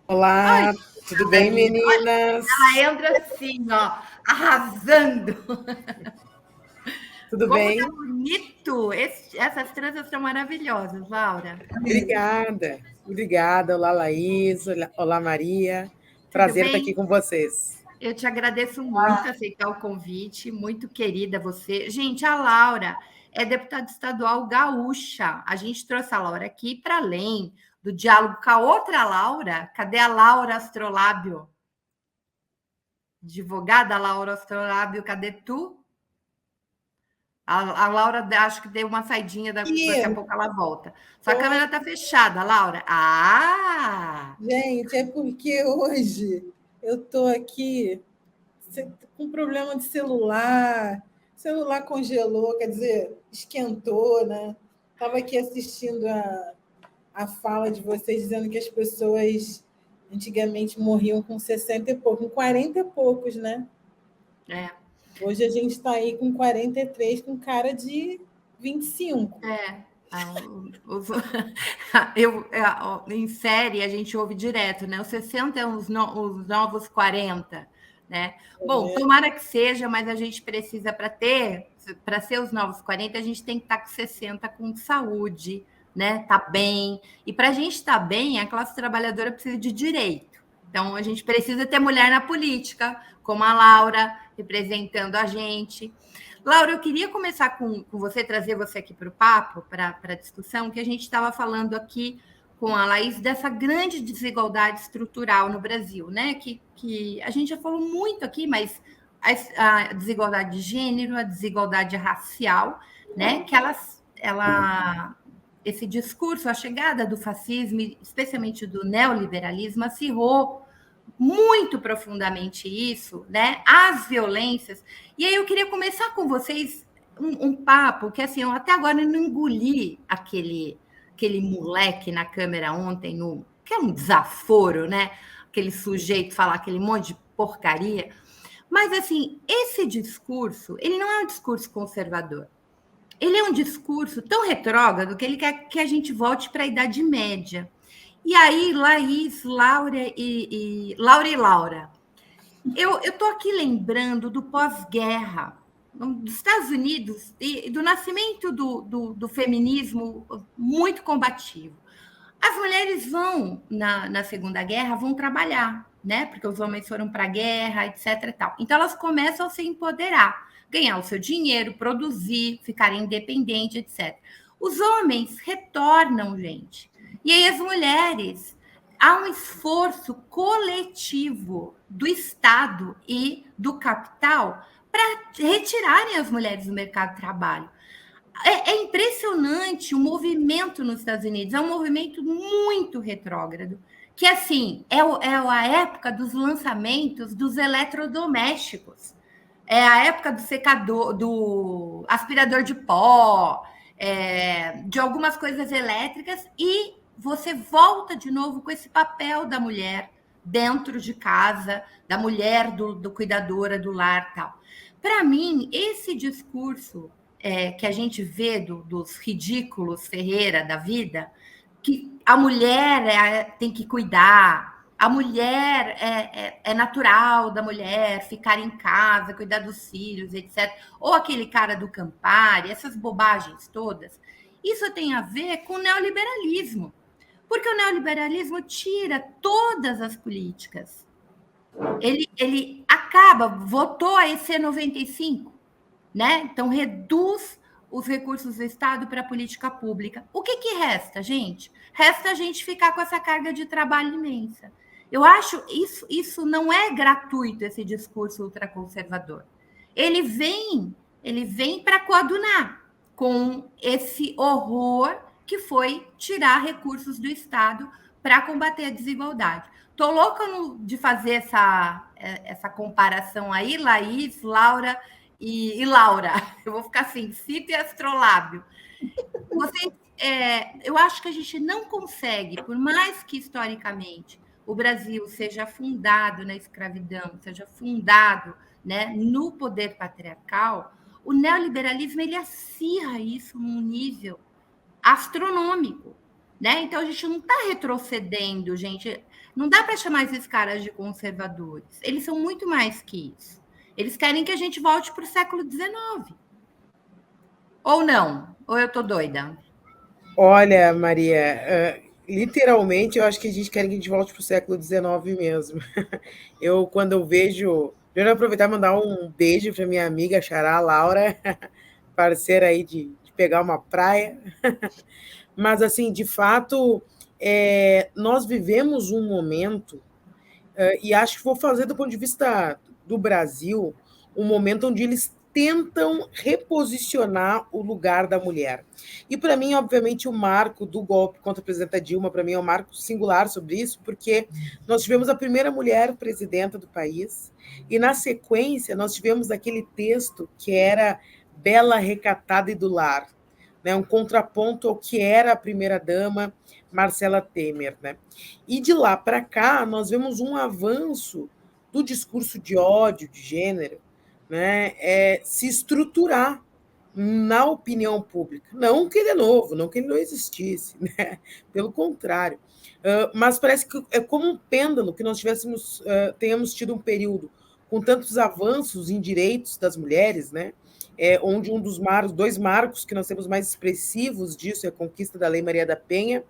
Olá, tudo bem, meninas? Ela entra assim, ó, arrasando. Tudo bem? Como tá bonito! Essas tranças são maravilhosas, Laura. Obrigada. Olá, Laís. Olá, Maria. Prazer estar aqui com vocês. Eu te agradeço muito aceitar o convite, muito querida você. Gente, a Laura é deputada estadual gaúcha. A gente trouxe a Laura aqui para além do diálogo com a outra Laura. Cadê a Laura Astrolábio? Advogada Laura Astrolábio, cadê tu? A Laura, acho que deu uma saidinha, daqui a pouco ela volta. Sua câmera está fechada, Laura. Gente, é porque hoje eu estou aqui com problema de celular. Celular congelou, quer dizer, esquentou, né? Estava aqui assistindo a fala de vocês, dizendo que as pessoas antigamente morriam com 60 e pouco, com 40 e poucos, né? Hoje a gente está aí com 43, com cara de 25. Em série, a gente ouve direto, né? Os 60 é os novos 40, né? Bom, tomara que seja, mas a gente precisa, para ser os novos 40, a gente tem que estar com 60 com saúde, né? Tá bem. E para a gente estar bem, a classe trabalhadora precisa de direito. Então, a gente precisa ter mulher na política, como a Laura, representando a gente. Laura, eu queria começar com você, trazer você aqui para o papo, para a discussão, que a gente estava falando aqui com a Laís dessa grande desigualdade estrutural no Brasil, né? Que a gente já falou muito aqui, mas a desigualdade de gênero, a desigualdade racial, né? Que esse discurso, a chegada do fascismo, especialmente do neoliberalismo, acirrou muito profundamente isso, né? As violências. E aí eu queria começar com vocês um papo que, assim, eu até agora não engoli aquele moleque na câmera ontem, que é um desaforo, né? Aquele sujeito falar aquele monte de porcaria. Mas, assim, esse discurso, ele não é um discurso conservador. Ele é um discurso tão retrógrado que ele quer que a gente volte para a Idade Média. E aí, Laís, Laura. Eu estou aqui lembrando do pós-guerra, dos Estados Unidos, e do nascimento do feminismo muito combativo. As mulheres vão, na Segunda Guerra, vão trabalhar, né? Porque os homens foram para a guerra, etc. E tal. Então, elas começam a se empoderar, ganhar o seu dinheiro, produzir, ficarem independentes, etc. Os homens retornam, gente. E aí as mulheres, há um esforço coletivo do Estado e do capital para retirarem as mulheres do mercado de trabalho. É impressionante o movimento nos Estados Unidos, é um movimento muito retrógrado, que assim é a época dos lançamentos dos eletrodomésticos, é a época do secador, do aspirador de pó, de algumas coisas elétricas, e você volta de novo com esse papel da mulher dentro de casa, da mulher do cuidadora do lar, tal. Para mim, esse discurso que a gente vê dos ridículos Ferreira da vida, que a mulher tem que cuidar, a mulher é natural da mulher ficar em casa, cuidar dos filhos, etc. Ou aquele cara do Campari, essas bobagens todas. Isso tem a ver com o neoliberalismo, porque o neoliberalismo tira todas as políticas. Ele votou a EC 95, né? Então, reduz os recursos do Estado para a política pública. O que resta, gente? Resta a gente ficar com essa carga de trabalho imensa. Eu acho isso não é gratuito, esse discurso ultraconservador. Ele vem para coadunar com esse horror que foi tirar recursos do Estado para combater a desigualdade. Estou louca de fazer essa comparação aí, Laís, Laura e Laura. Eu vou ficar assim, cito e astrolábio. Eu acho que a gente não consegue, por mais que historicamente o Brasil seja fundado na escravidão, seja fundado, né, no poder patriarcal, o neoliberalismo ele acirra isso num nível astronômico, né? Então a gente não está retrocedendo, gente. Não dá para chamar esses caras de conservadores. Eles são muito mais que isso. Eles querem que a gente volte para o século XIX. Ou não? Ou eu estou doida? Olha, Maria, literalmente eu acho que a gente quer que a gente volte para o século XIX mesmo. Quando eu vejo. Eu quero aproveitar e mandar um beijo para minha amiga Xará Laura, parceira aí de pegar uma praia. Mas, assim, de fato, nós vivemos um momento, e acho que vou fazer do ponto de vista do Brasil, um momento onde eles tentam reposicionar o lugar da mulher. E, para mim, obviamente, o marco do golpe contra a presidenta Dilma, para mim, é um marco singular sobre isso, porque nós tivemos a primeira mulher presidenta do país, e, na sequência, nós tivemos aquele texto que era Bela, Recatada e do Lar, né, um contraponto ao que era a primeira-dama Marcela Temer. Né? E, de lá para cá, nós vemos um avanço do discurso de ódio de gênero, né, se estruturar na opinião pública. Não que ele é novo, não que ele não existisse, né? Pelo contrário. Mas parece que é como um pêndulo que nós tenhamos tido um período com tantos avanços em direitos das mulheres, né? Onde dois marcos que nós temos mais expressivos disso é a conquista da Lei Maria da Penha,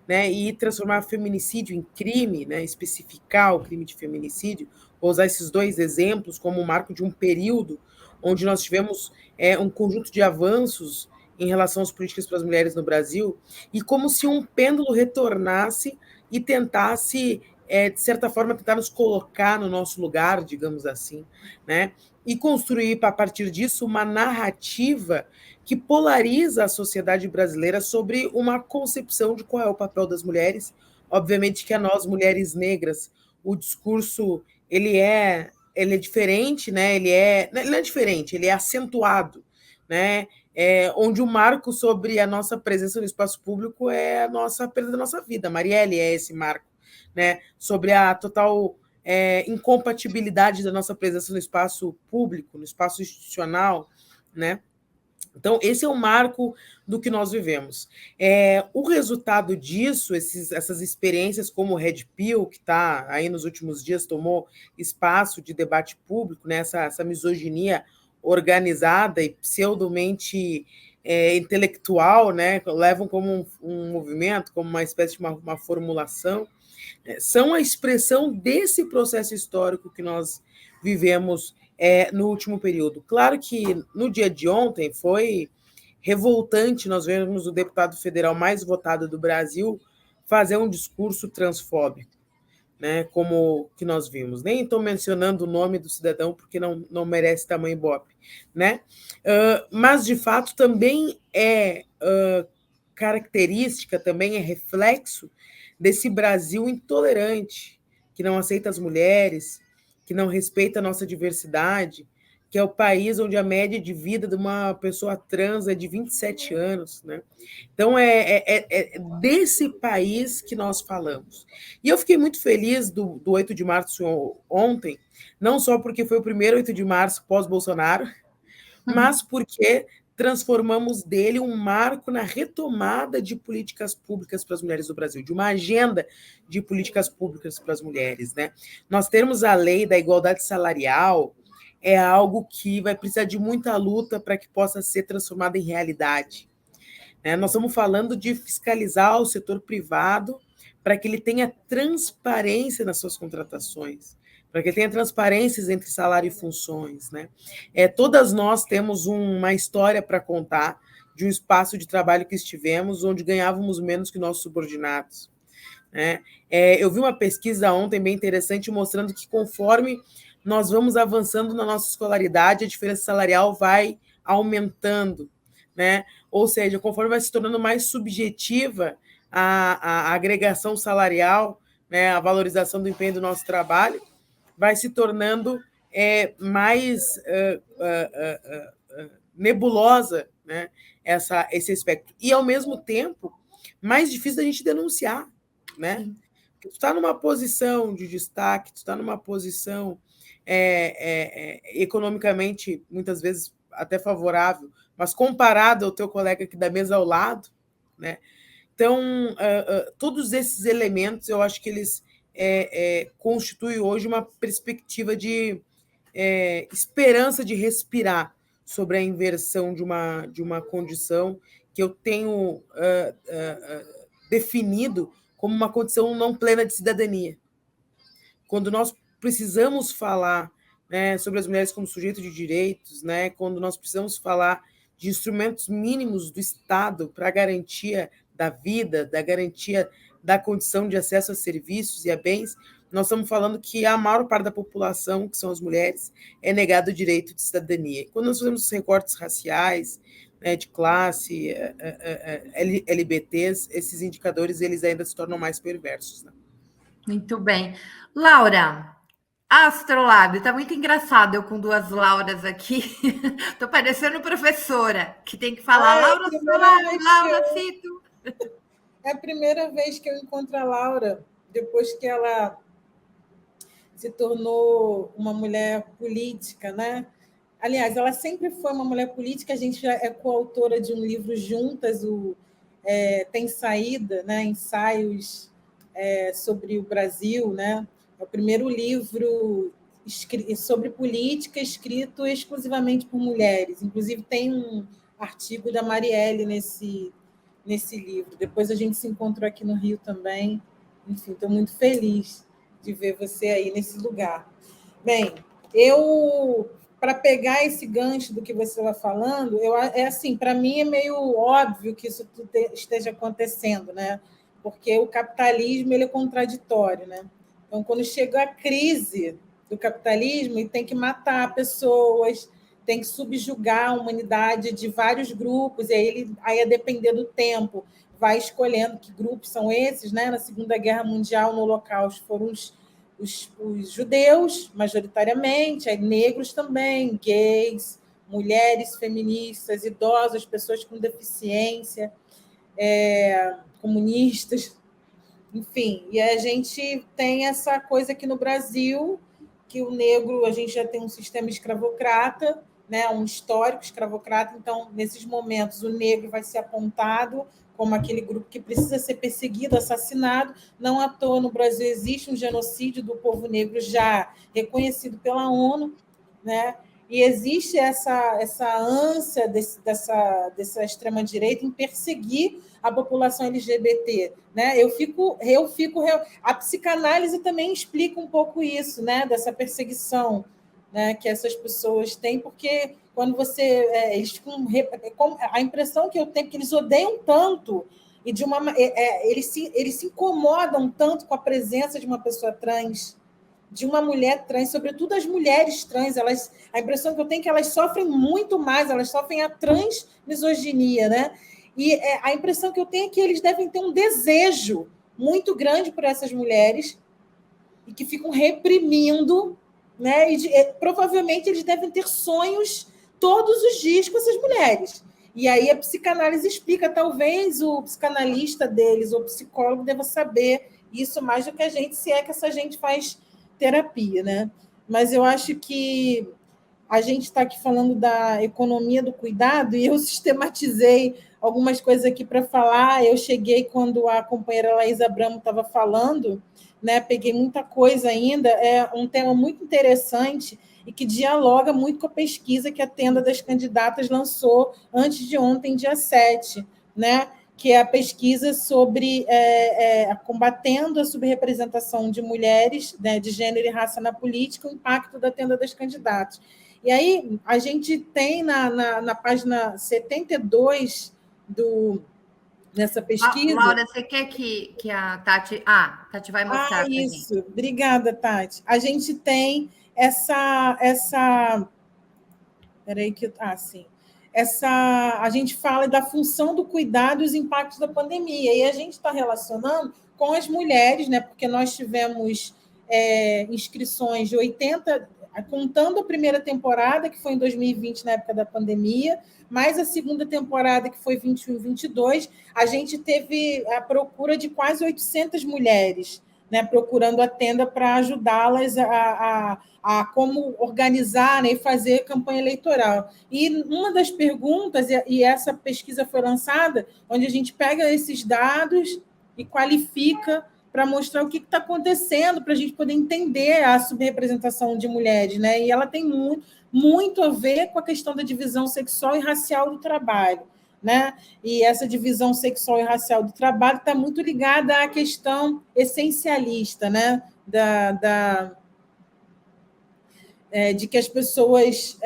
né, e transformar feminicídio em crime, né, especificar o crime de feminicídio, vou usar esses dois exemplos como um marco de um período onde nós tivemos um conjunto de avanços em relação às políticas para as mulheres no Brasil, e como se um pêndulo retornasse e tentasse, de certa forma, tentar nos colocar no nosso lugar, digamos assim, né, e construir, a partir disso, uma narrativa que polariza a sociedade brasileira sobre uma concepção de qual é o papel das mulheres. Obviamente que a nós, mulheres negras, o discurso ele é diferente, né? Ele não é diferente, ele é acentuado, né? Onde o marco sobre a nossa presença no espaço público é a nossa perda da nossa vida. Marielle é esse marco, né? Sobre a total incompatibilidade da nossa presença no espaço público, no espaço institucional, né? Então, esse é o marco do que nós vivemos. O resultado disso, essas experiências como o Red Pill, que está aí nos últimos dias, tomou espaço de debate público, né? Essa misoginia organizada e pseudomente intelectual, né? Levam como um movimento, como uma espécie de uma formulação, são a expressão desse processo histórico que nós vivemos no último período. Claro que no dia de ontem foi revoltante nós vermos o deputado federal mais votado do Brasil fazer um discurso transfóbico, né, como que nós vimos. Nem estou mencionando o nome do cidadão porque não merece tamanho ibope, né? Mas, de fato, também é característica, também é reflexo desse Brasil intolerante, que não aceita as mulheres, que não respeita a nossa diversidade, que é o país onde a média de vida de uma pessoa trans é de 27 anos, né? Então, é desse país que nós falamos. E eu fiquei muito feliz do 8 de março ontem, não só porque foi o primeiro 8 de março pós-Bolsonaro, mas porque transformamos dele um marco na retomada de políticas públicas para as mulheres do Brasil, de uma agenda de políticas públicas para as mulheres, né? Nós temos a lei da igualdade salarial, é algo que vai precisar de muita luta para que possa ser transformada em realidade. Nós estamos falando de fiscalizar o setor privado para que ele tenha transparência nas suas contratações, para que ele tenha transparências entre salário e funções, né? Todas nós temos uma história para contar de um espaço de trabalho que estivemos, onde ganhávamos menos que nossos subordinados, né? Eu vi uma pesquisa ontem bem interessante mostrando que conforme nós vamos avançando na nossa escolaridade, a diferença salarial vai aumentando, né? Ou seja, conforme vai se tornando mais subjetiva a agregação salarial, né, a valorização do empenho do nosso trabalho, vai se tornando mais nebulosa, né, esse aspecto. E, ao mesmo tempo, mais difícil da gente denunciar, né? Tu está numa posição de destaque, tu está numa posição economicamente, muitas vezes, até favorável, mas comparado ao teu colega aqui da mesa ao lado, né? Então, todos esses elementos, eu acho que eles constituem hoje uma perspectiva de esperança de respirar sobre a inversão de uma condição que eu tenho definido como uma condição não plena de cidadania. Quando nós precisamos falar, né, sobre as mulheres como sujeito de direitos, né, quando nós precisamos falar de instrumentos mínimos do Estado para a garantia da vida, da garantia da condição de acesso a serviços e a bens, nós estamos falando que a maior parte da população, que são as mulheres, é negado o direito de cidadania. Quando nós fazemos recortes raciais, né, de classe, LGBTs, esses indicadores eles ainda se tornam mais perversos, né? Muito bem. Laura, Astrolábio, tá muito engraçado eu com duas Lauras aqui. Tô parecendo professora, que tem que falar Laura Astrolabio, Laura Cito. É a primeira vez que eu encontro a Laura, depois que ela se tornou uma mulher política, né? Aliás, ela sempre foi uma mulher política, a gente já é coautora de um livro juntas, Tem Saída, né? Ensaios sobre o Brasil, né? É o primeiro livro sobre política escrito exclusivamente por mulheres. Inclusive, tem um artigo da Marielle nesse livro. Depois a gente se encontrou aqui no Rio também. Enfim, estou muito feliz de ver você aí nesse lugar. Bem, para pegar esse gancho do que você está falando, assim, para mim é meio óbvio que isso tudo esteja acontecendo, né? Porque o capitalismo ele é contraditório, né? Então, quando chega a crise do capitalismo, e tem que matar pessoas, tem que subjugar a humanidade de vários grupos, e aí a depender do tempo, vai escolhendo que grupos são esses, né? Na Segunda Guerra Mundial, no Holocausto, foram os judeus, majoritariamente, aí negros também, gays, mulheres feministas, idosos, pessoas com deficiência, comunistas, enfim. E a gente tem essa coisa aqui no Brasil, que o negro, a gente já tem um sistema escravocrata, né, um histórico escravocrata. Então, nesses momentos, o negro vai ser apontado como aquele grupo que precisa ser perseguido, assassinado. Não à toa, no Brasil, existe um genocídio do povo negro já reconhecido pela ONU, né? E existe essa ânsia dessa extrema-direita em perseguir a população LGBT. Né? A psicanálise também explica um pouco isso, né? Dessa perseguição, né? Que essas pessoas têm, porque quando eles ficam, a impressão que eu tenho é que eles odeiam tanto e eles se incomodam tanto com a presença de uma pessoa trans, de uma mulher trans, sobretudo as mulheres trans, a impressão que eu tenho é que elas sofrem muito mais, elas sofrem a transmisoginia, né? E a impressão que eu tenho é que eles devem ter um desejo muito grande por essas mulheres e que ficam reprimindo, né? Provavelmente eles devem ter sonhos todos os dias com essas mulheres. E aí a psicanálise explica, talvez o psicanalista deles, ou o psicólogo, deva saber isso mais do que a gente, se é que essa gente faz terapia, né? Mas eu acho que a gente está aqui falando da economia do cuidado e eu sistematizei algumas coisas aqui para falar. Eu cheguei quando a companheira Laís Abramo estava falando, né? Peguei muita coisa ainda. É um tema muito interessante e que dialoga muito com a pesquisa que a Tenda das Candidatas lançou antes de ontem, dia 7, né? Que é a pesquisa sobre combatendo a subrepresentação de mulheres, né, de gênero e raça na política, o impacto da Tenda das Candidatas. E aí a gente tem na página 72 dessa pesquisa... Laura, você quer que a Tati... a Tati vai mostrar para gente. Isso. Obrigada, Tati. A gente tem essa... Espera aí que... sim. A gente fala da função do cuidado e os impactos da pandemia. E a gente está relacionando com as mulheres, né? Porque nós tivemos inscrições de 80, contando a primeira temporada, que foi em 2020, na época da pandemia, mais a segunda temporada, que foi 21 e 22, a gente teve a procura de quase 800 mulheres, né? Procurando a tenda para ajudá-las a como organizar, né, e fazer campanha eleitoral. E uma das perguntas, e essa pesquisa foi lançada, onde a gente pega esses dados e qualifica para mostrar o que está acontecendo, para a gente poder entender a subrepresentação de mulheres. Né? E ela tem muito a ver com a questão da divisão sexual e racial do trabalho. Né? E essa divisão sexual e racial do trabalho está muito ligada à questão essencialista, né? De que as pessoas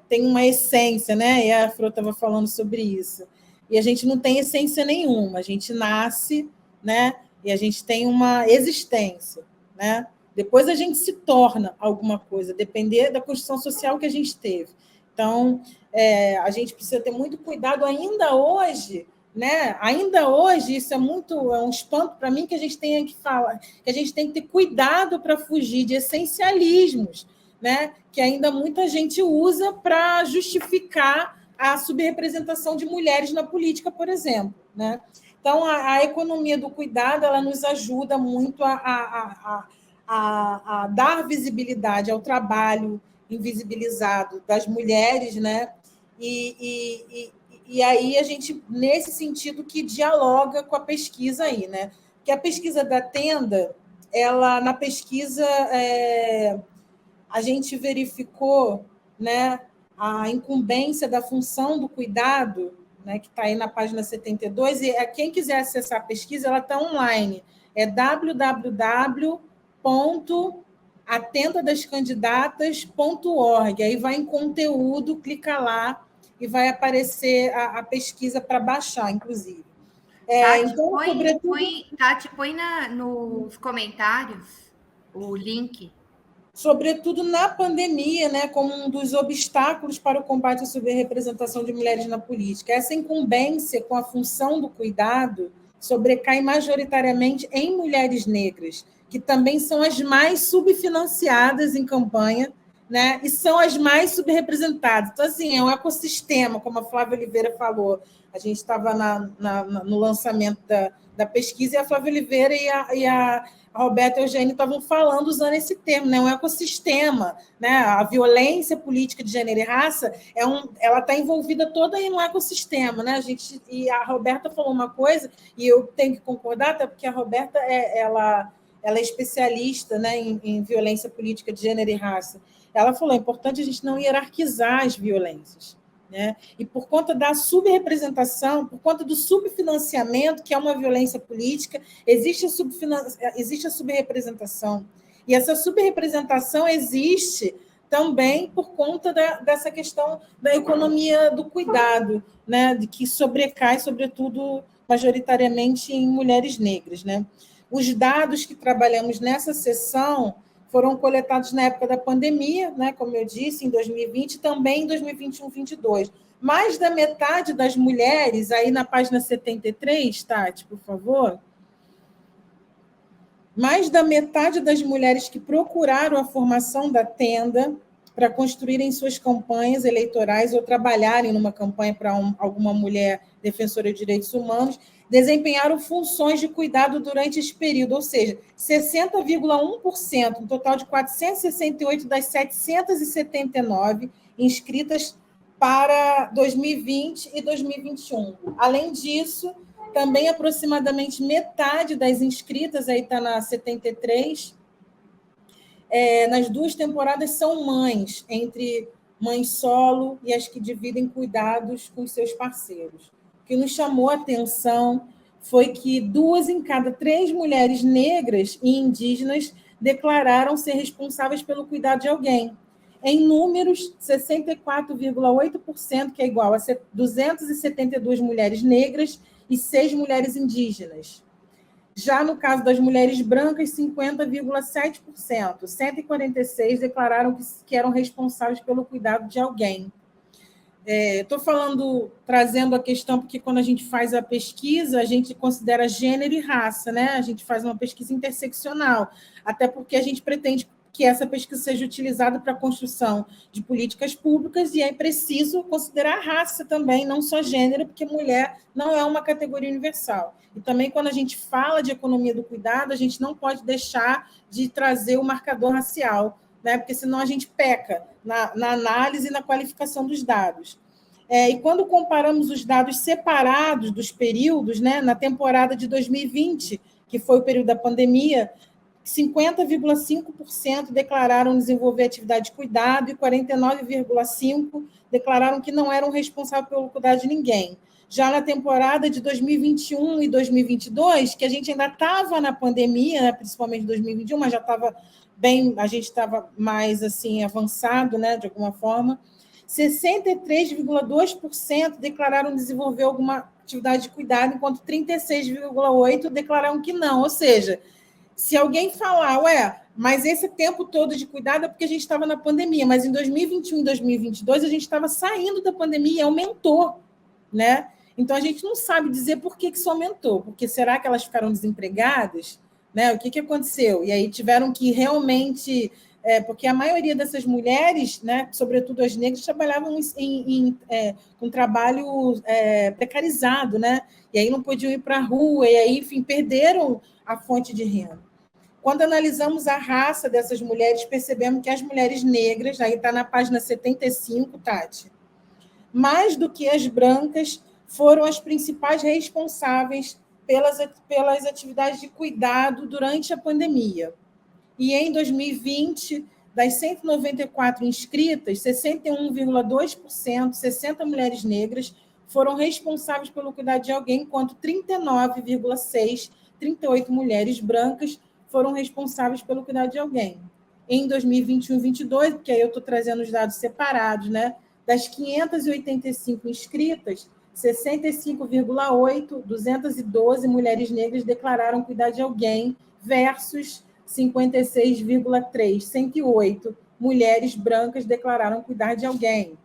têm uma essência, né? E a Fro estava falando sobre isso. E a gente não tem essência nenhuma, a gente nasce, né? E a gente tem uma existência, né? Depois a gente se torna alguma coisa, depender da construção social que a gente teve. Então, a gente precisa ter muito cuidado ainda hoje, né? Ainda hoje, isso é um espanto para mim, que a gente tem que falar, que a gente tem que ter cuidado para fugir de essencialismos, né? Que ainda muita gente usa para justificar a subrepresentação de mulheres na política, por exemplo. Né? Então, a economia do cuidado ela nos ajuda muito a dar visibilidade ao trabalho invisibilizado das mulheres, né? E aí a gente, nesse sentido, que dialoga com a pesquisa aí, né? Que a pesquisa da Tenda, na pesquisa... a gente verificou, né, a incumbência da função do cuidado, né, que está aí na página 72, e quem quiser acessar a pesquisa, ela está online, é www.atendadascandidatas.org, aí vai em conteúdo, clica lá e vai aparecer a pesquisa para baixar, inclusive. Tati, põe nos comentários o link. Sobretudo na pandemia, né, como um dos obstáculos para o combate à subrepresentação de mulheres na política. Essa incumbência com a função do cuidado sobrecai majoritariamente em mulheres negras, que também são as mais subfinanciadas em campanha, né? E são as mais subrepresentadas. Então, assim, é um ecossistema, como a Flávia Oliveira falou. A gente estava no lançamento da pesquisa e a Flávia Oliveira e a Roberta Eugênio estavam falando, usando esse termo, né? Um ecossistema, né? A violência política de gênero e raça ela está envolvida toda em um ecossistema, né? E a Roberta falou uma coisa, e eu tenho que concordar, até porque a Roberta ela é especialista, né, em violência política de gênero e raça. Ela falou: é importante a gente não hierarquizar as violências, né? E por conta da subrepresentação, por conta do subfinanciamento, que é uma violência política, existe a subrepresentação. E essa subrepresentação existe também por conta dessa questão da economia do cuidado, né? De que sobrecai, sobretudo, majoritariamente em mulheres negras, né? Os dados que trabalhamos nessa sessão foram coletados na época da pandemia, né, como eu disse, em 2020 e também em 2021, 2022. Mais da metade das mulheres, aí na página 73, Tati, por favor, mais da metade das mulheres que procuraram a formação da tenda para construírem suas campanhas eleitorais ou trabalharem numa campanha para alguma mulher defensora de direitos humanos, desempenharam funções de cuidado durante esse período, ou seja, 60,1%, um total de 468 das 779 inscritas para 2020 e 2021. Além disso, também aproximadamente metade das inscritas, aí está na 73, nas 2 temporadas são mães, entre mães solo e as que dividem cuidados com seus parceiros. O que nos chamou a atenção foi que 2 em cada 3 mulheres negras e indígenas declararam ser responsáveis pelo cuidado de alguém. Em números, 64,8%, que é igual a 272 mulheres negras e 6 mulheres indígenas. Já no caso das mulheres brancas, 50,7%. 146 declararam que eram responsáveis pelo cuidado de alguém. Estou trazendo a questão, porque quando a gente faz a pesquisa, a gente considera gênero e raça, né? A gente faz uma pesquisa interseccional, até porque a gente pretende que essa pesquisa seja utilizada para a construção de políticas públicas, e é preciso considerar raça também, não só gênero, porque mulher não é uma categoria universal. E também, quando a gente fala de economia do cuidado, a gente não pode deixar de trazer o marcador racial, né? Porque senão a gente peca na análise e na qualificação dos dados. E quando comparamos os dados separados dos períodos, né, na temporada de 2020, que foi o período da pandemia, 50,5% declararam desenvolver atividade de cuidado e 49,5% declararam que não eram responsáveis pelo cuidado de ninguém. Já na temporada de 2021 e 2022, que a gente ainda estava na pandemia, né, principalmente 2021, mas já estava a gente estava mais assim avançado, né, de alguma forma, 63,2% declararam desenvolver alguma atividade de cuidado, enquanto 36,8% declararam que não. Ou seja, se alguém falar, mas esse tempo todo de cuidado é porque a gente estava na pandemia, mas em 2021 e 2022 a gente estava saindo da pandemia e aumentou, né? Então a gente não sabe dizer por que isso aumentou, porque será que elas ficaram desempregadas? Né? O que aconteceu? E aí tiveram que realmente... porque a maioria dessas mulheres, né, sobretudo as negras, trabalhavam com trabalho precarizado, né? E aí não podiam ir para a rua, e aí, enfim, perderam a fonte de renda. Quando analisamos a raça dessas mulheres, percebemos que as mulheres negras, aí está na página 75, Tati, mais do que as brancas, foram as principais responsáveis pelas atividades de cuidado durante a pandemia. E em 2020, das 194 inscritas, 61,2%, 60 mulheres negras, foram responsáveis pelo cuidado de alguém, enquanto 39,6%, 38 mulheres brancas, foram responsáveis pelo cuidado de alguém. Em 2021 e 2022, porque aí eu estou trazendo os dados separados, né? Das 585 inscritas, 65,8%, 212 mulheres negras declararam cuidar de alguém, versus 56,3%, 108 mulheres brancas declararam cuidar de alguém.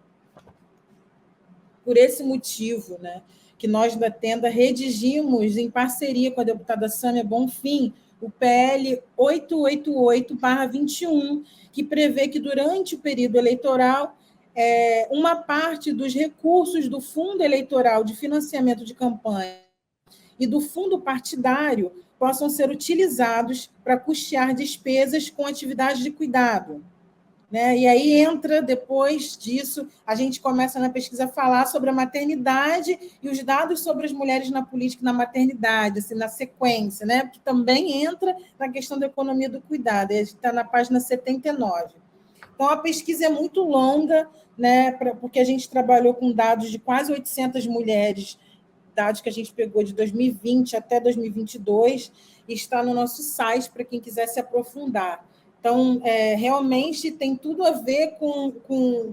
Por esse motivo, né, que nós da Tenda redigimos, em parceria com a deputada Sâmia Bonfim, o PL 888/21, que prevê que durante o período eleitoral uma parte dos recursos do Fundo Eleitoral de Financiamento de Campanha e do fundo partidário possam ser utilizados para custear despesas com atividades de cuidado. Né? E aí entra, depois disso, a gente começa na pesquisa a falar sobre a maternidade e os dados sobre as mulheres na política e na maternidade, assim, na sequência, né? Que também entra na questão da economia do cuidado. A gente está na página 79. Então, a pesquisa é muito longa, né? Porque a gente trabalhou com dados de quase 800 mulheres, dados que a gente pegou de 2020 até 2022, e está no nosso site para quem quiser se aprofundar. Então, realmente tem tudo a ver com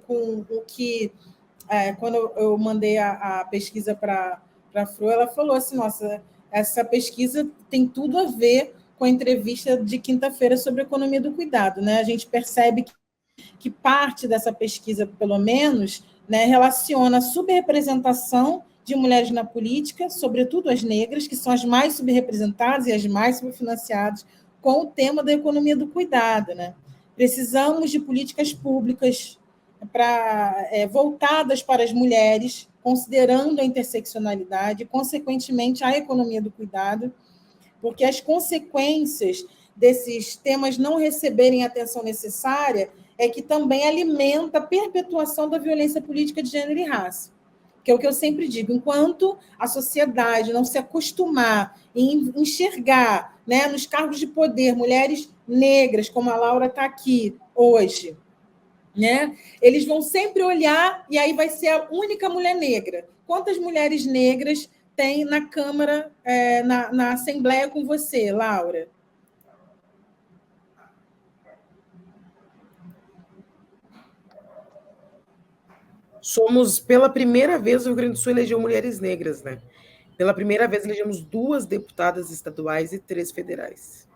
o que, quando eu mandei a pesquisa para a Fro, ela falou assim, nossa, essa pesquisa tem tudo a ver com a entrevista de quinta-feira sobre a economia do cuidado. Né? A gente percebe que parte dessa pesquisa, pelo menos, né, relaciona a subrepresentação de mulheres na política, sobretudo as negras, que são as mais subrepresentadas e as mais subfinanciadas, com o tema da economia do cuidado. Né? Precisamos de políticas públicas voltadas para as mulheres, considerando a interseccionalidade e, consequentemente, a economia do cuidado, porque as consequências desses temas não receberem a atenção necessária é que também alimenta a perpetuação da violência política de gênero e raça. Que é o que eu sempre digo, enquanto a sociedade não se acostumar em enxergar, né, nos cargos de poder mulheres negras, como a Laura está aqui hoje, né, eles vão sempre olhar e aí vai ser a única mulher negra. Quantas mulheres negras tem na Câmara, na Assembleia com você, Laura? Somos, pela primeira vez, o Rio Grande do Sul elegeu mulheres negras, né? Pela primeira vez, elegemos 2 deputadas estaduais e 3 federais.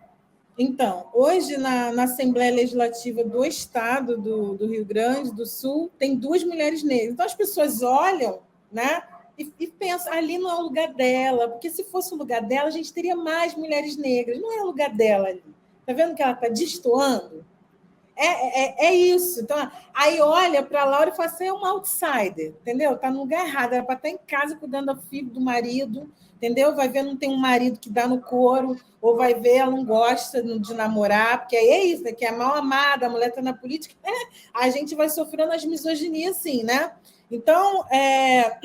Então, hoje, na Assembleia Legislativa do Estado do Rio Grande do Sul, tem 2 mulheres negras. Então, as pessoas olham, né, e pensam, ali não é o lugar dela, porque se fosse o lugar dela, a gente teria mais mulheres negras. Não é o lugar dela ali. Está vendo que ela está destoando? É isso. Então, aí olha para a Laura e fala assim, é uma outsider, entendeu? Está no lugar errado, era para estar em casa cuidando do filho, do marido, entendeu? Vai ver, não tem um marido que dá no couro, ou vai ver, ela não gosta de namorar, porque aí é isso, né? Que é mal amada, a mulher está na política, a gente vai sofrendo as misoginias, assim, né? Então, é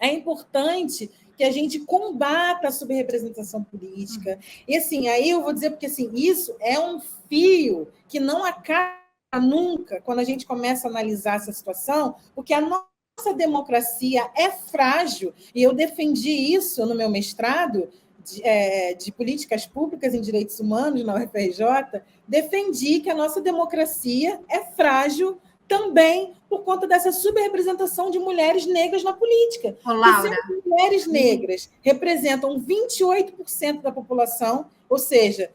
importante que a gente combata a subrepresentação política. E, assim, aí eu vou dizer, porque, assim, isso é um fio que não acaba nunca quando a gente começa a analisar essa situação, porque a nossa democracia é frágil, e eu defendi isso no meu mestrado de políticas públicas em direitos humanos na UFRJ, defendi que a nossa democracia é frágil também por conta dessa subrepresentação de mulheres negras na política. Ô, Laura, e se as mulheres negras representam 28% da população, ou seja,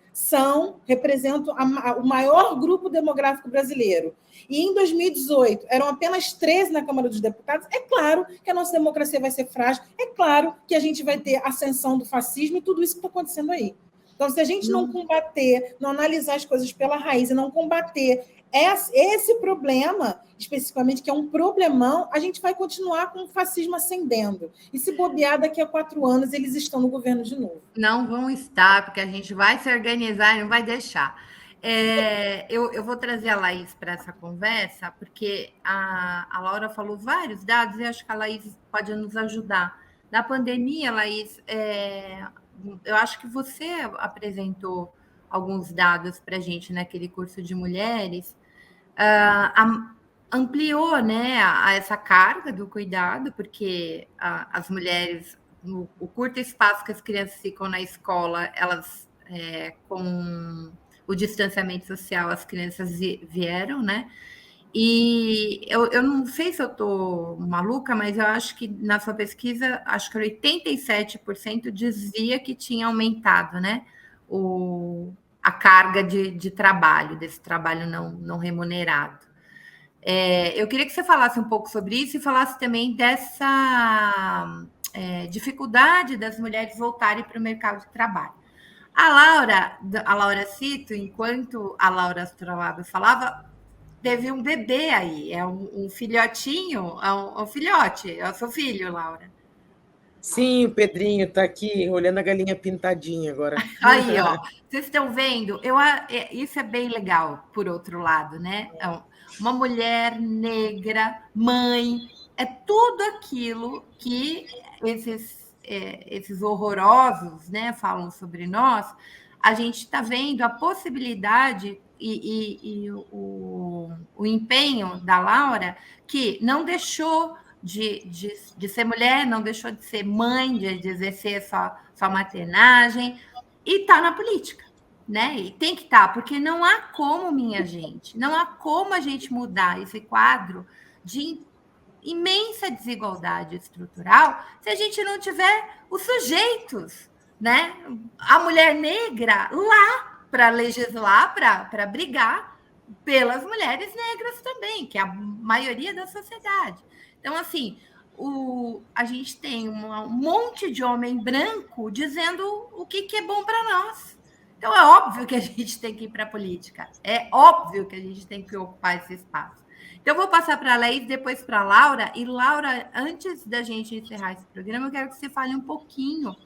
representam o maior grupo demográfico brasileiro, e em 2018 eram apenas 13 na Câmara dos Deputados, é claro que a nossa democracia vai ser frágil, é claro que a gente vai ter ascensão do fascismo e tudo isso que está acontecendo aí. Então, se a gente não combater, não analisar as coisas pela raiz e não combater esse problema, especificamente, que é um problemão, a gente vai continuar com o fascismo ascendendo. E se bobear, daqui a 4 anos, eles estão no governo de novo. Não vão estar, porque a gente vai se organizar e não vai deixar. Eu vou trazer a Laís para essa conversa, porque a Laura falou vários dados e acho que a Laís pode nos ajudar. Na pandemia, Laís, eu acho que você apresentou alguns dados para a gente naquele curso de mulheres, ampliou, né, essa carga do cuidado, porque as mulheres, o curto espaço que as crianças ficam na escola, elas, com o distanciamento social, as crianças vieram, né? E eu não sei se eu estou maluca, mas eu acho que na sua pesquisa, acho que 87% dizia que tinha aumentado, né? A carga de trabalho, desse trabalho não remunerado. Eu queria que você falasse um pouco sobre isso e falasse também dessa dificuldade das mulheres voltarem para o mercado de trabalho. A Laura Cito, enquanto a Laura Astrolabe falava, teve um bebê aí, é um filhotinho, é um filhote, é o seu filho, Laura. Sim, o Pedrinho está aqui olhando a galinha pintadinha agora. Aí, ó, vocês estão vendo? Isso é bem legal, por outro lado, né? Uma mulher negra, mãe, é tudo aquilo que esses horrorosos, né, falam sobre nós. A gente está vendo a possibilidade e o empenho da Laura, que não deixou de ser mulher, não deixou de ser mãe, de exercer sua maternagem, e está na política, né? E tem que estar, porque não há como, minha gente, não há como a gente mudar esse quadro de imensa desigualdade estrutural se a gente não tiver os sujeitos, né? A mulher negra lá para legislar, para brigar pelas mulheres negras também, que é a maioria da sociedade. Então, assim, a gente tem um monte de homem branco dizendo o que é bom para nós. Então, é óbvio que a gente tem que ir para a política. É óbvio que a gente tem que ocupar esse espaço. Então, eu vou passar para a Laís, depois para a Laura. E, Laura, antes da gente encerrar esse programa, eu quero que você fale um pouquinho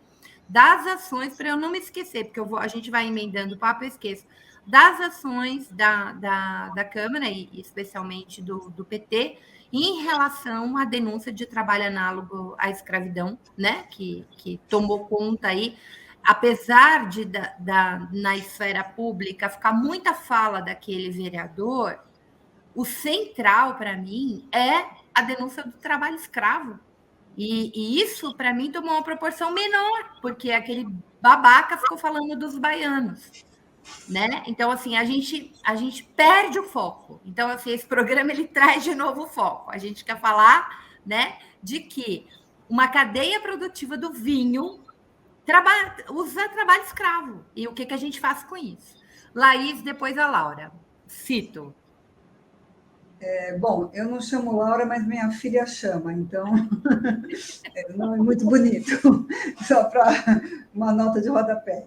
das ações, para eu não me esquecer, porque a gente vai emendando o papo, eu esqueço, das ações da Câmara, e especialmente do PT, em relação à denúncia de trabalho análogo à escravidão, né, que tomou conta aí, apesar na esfera pública ficar muita fala daquele vereador, o central, para mim, é a denúncia do trabalho escravo. E isso, para mim, tomou uma proporção menor, porque aquele babaca ficou falando dos baianos. Né? Então, assim, a gente perde o foco. Então, assim, esse programa ele traz de novo o foco. A gente quer falar, né, de que uma cadeia produtiva do vinho usa trabalho escravo. E o que a gente faz com isso? Laís, depois a Laura. Cito. Bom, eu não chamo Laura, mas minha filha chama, então não é muito bonito, só para uma nota de rodapé.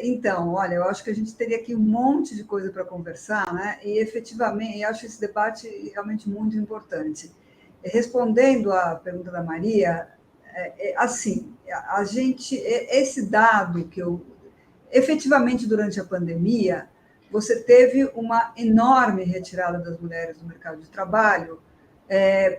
Então, olha, eu acho que a gente teria aqui um monte de coisa para conversar, né? E efetivamente, eu acho esse debate realmente muito importante. Respondendo à pergunta da Maria, assim, esse dado que efetivamente, durante a pandemia, você teve uma enorme retirada das mulheres do mercado de trabalho,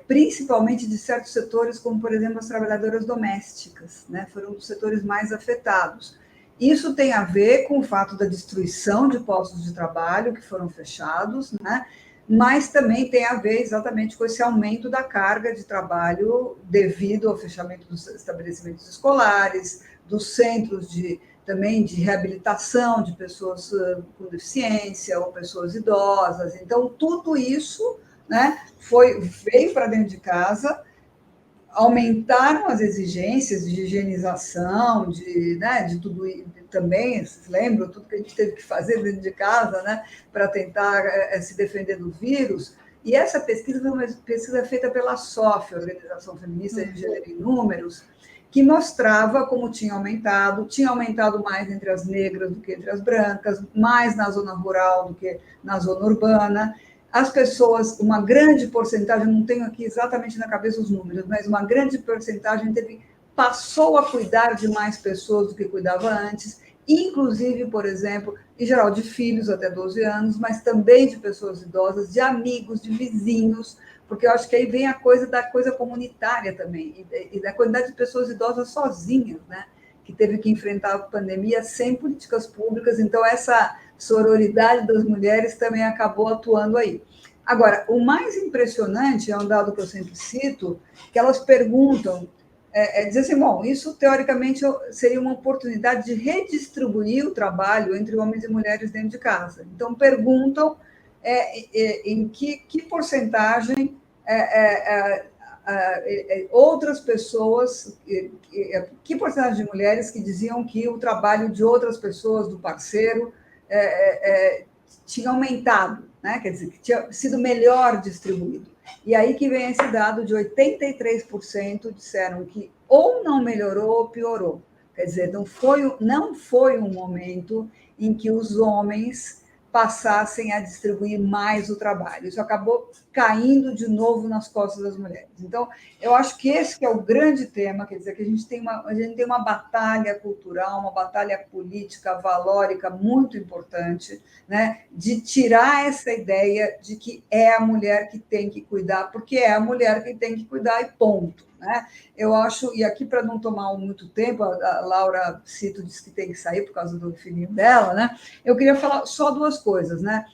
principalmente de certos setores, como, por exemplo, as trabalhadoras domésticas, né? Foram os setores mais afetados. Isso tem a ver com o fato da destruição de postos de trabalho que foram fechados, né? Mas também tem a ver exatamente com esse aumento da carga de trabalho devido ao fechamento dos estabelecimentos escolares, dos centros também de reabilitação de pessoas com deficiência ou pessoas idosas. Então, tudo isso, né, veio para dentro de casa, aumentaram as exigências de higienização, de tudo também, vocês lembram, tudo que a gente teve que fazer dentro de casa, né, para tentar se defender do vírus. E essa pesquisa foi uma pesquisa feita pela SOF, Organização Feminista de Gênero e Números, que mostrava como tinha aumentado mais entre as negras do que entre as brancas, mais na zona rural do que na zona urbana. As pessoas, uma grande porcentagem, não tenho aqui exatamente na cabeça os números, mas uma grande porcentagem passou a cuidar de mais pessoas do que cuidava antes, inclusive, por exemplo, em geral, de filhos até 12 anos, mas também de pessoas idosas, de amigos, de vizinhos, porque eu acho que aí vem a coisa da coisa comunitária também, e da quantidade de pessoas idosas sozinhas, né, que teve que enfrentar a pandemia sem políticas públicas, então essa sororidade das mulheres também acabou atuando aí. Agora, o mais impressionante é um dado que eu sempre cito, que elas perguntam, dizer assim, bom, isso teoricamente seria uma oportunidade de redistribuir o trabalho entre homens e mulheres dentro de casa. Então, perguntam em que porcentagem outras pessoas, que porcentagem de mulheres que diziam que o trabalho de outras pessoas, do parceiro, tinha aumentado, né? Quer dizer, que tinha sido melhor distribuído. E aí que vem esse dado de 83% disseram que ou não melhorou ou piorou. Quer dizer, não foi um momento em que os homens passassem a distribuir mais o trabalho. Isso acabou caindo de novo nas costas das mulheres. Então, eu acho que esse que é o grande tema, quer dizer, que a gente tem uma batalha cultural, uma batalha política, valórica muito importante, né, de tirar essa ideia de que é a mulher que tem que cuidar, porque é a mulher que tem que cuidar e ponto. Né? Eu acho, e aqui para não tomar muito tempo, a Laura Cito disse que tem que sair por causa do filhinho dela, né? Eu queria falar só duas coisas, né?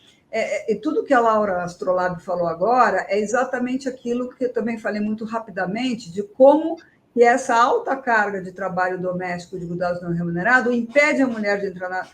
E tudo que a Laura Astrolab falou agora é exatamente aquilo que eu também falei muito rapidamente, de como que essa alta carga de trabalho doméstico de cuidados não remunerado impede a mulher de entrar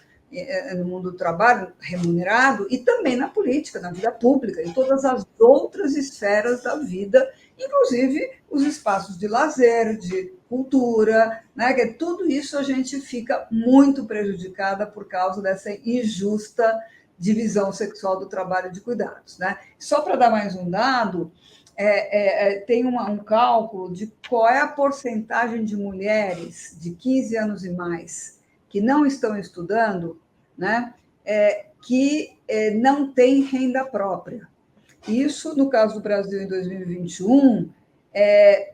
no mundo do trabalho remunerado e também na política, na vida pública, em todas as outras esferas da vida, inclusive os espaços de lazer, de cultura, né? Que tudo isso a gente fica muito prejudicada por causa dessa injusta divisão sexual do trabalho de cuidados. Né? Só para dar mais um dado, tem um cálculo de qual é a porcentagem de mulheres de 15 anos e mais que não estão estudando, né? Que não têm renda própria. Isso, no caso do Brasil, em 2021,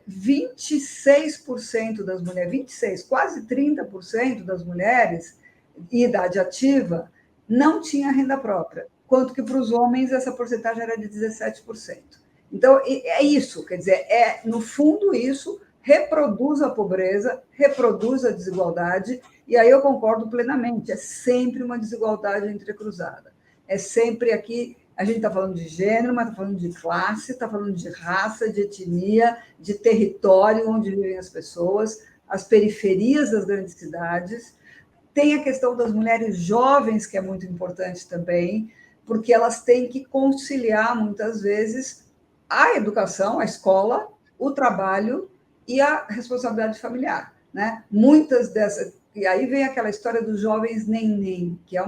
26% das mulheres, 26%, quase 30% das mulheres em idade ativa não tinha renda própria, quanto que para os homens essa porcentagem era de 17%. Então, é isso, quer dizer, no fundo isso reproduz a pobreza, reproduz a desigualdade, e aí eu concordo plenamente, é sempre uma desigualdade entrecruzada. É sempre aqui, a gente está falando de gênero, mas está falando de classe, está falando de raça, de etnia, de território onde vivem as pessoas, as periferias das grandes cidades. Tem a questão das mulheres jovens, que é muito importante também, porque elas têm que conciliar, muitas vezes, a educação, a escola, o trabalho e a responsabilidade familiar. Né? Muitas dessas... E aí vem aquela história dos jovens neném, que é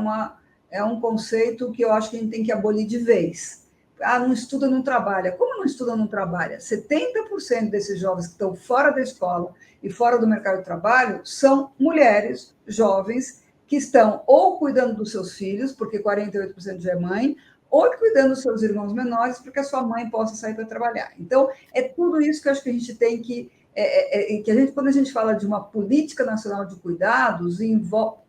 um conceito que eu acho que a gente tem que abolir de vez. Não estuda, não trabalha. Como não estuda, não trabalha? 70% desses jovens que estão fora da escola e fora do mercado de trabalho são mulheres jovens que estão ou cuidando dos seus filhos, porque 48% já é mãe, ou cuidando dos seus irmãos menores, porque a sua mãe possa sair para trabalhar. Então, é tudo isso que eu acho que a gente tem que... quando a gente fala de uma política nacional de cuidados, envolve...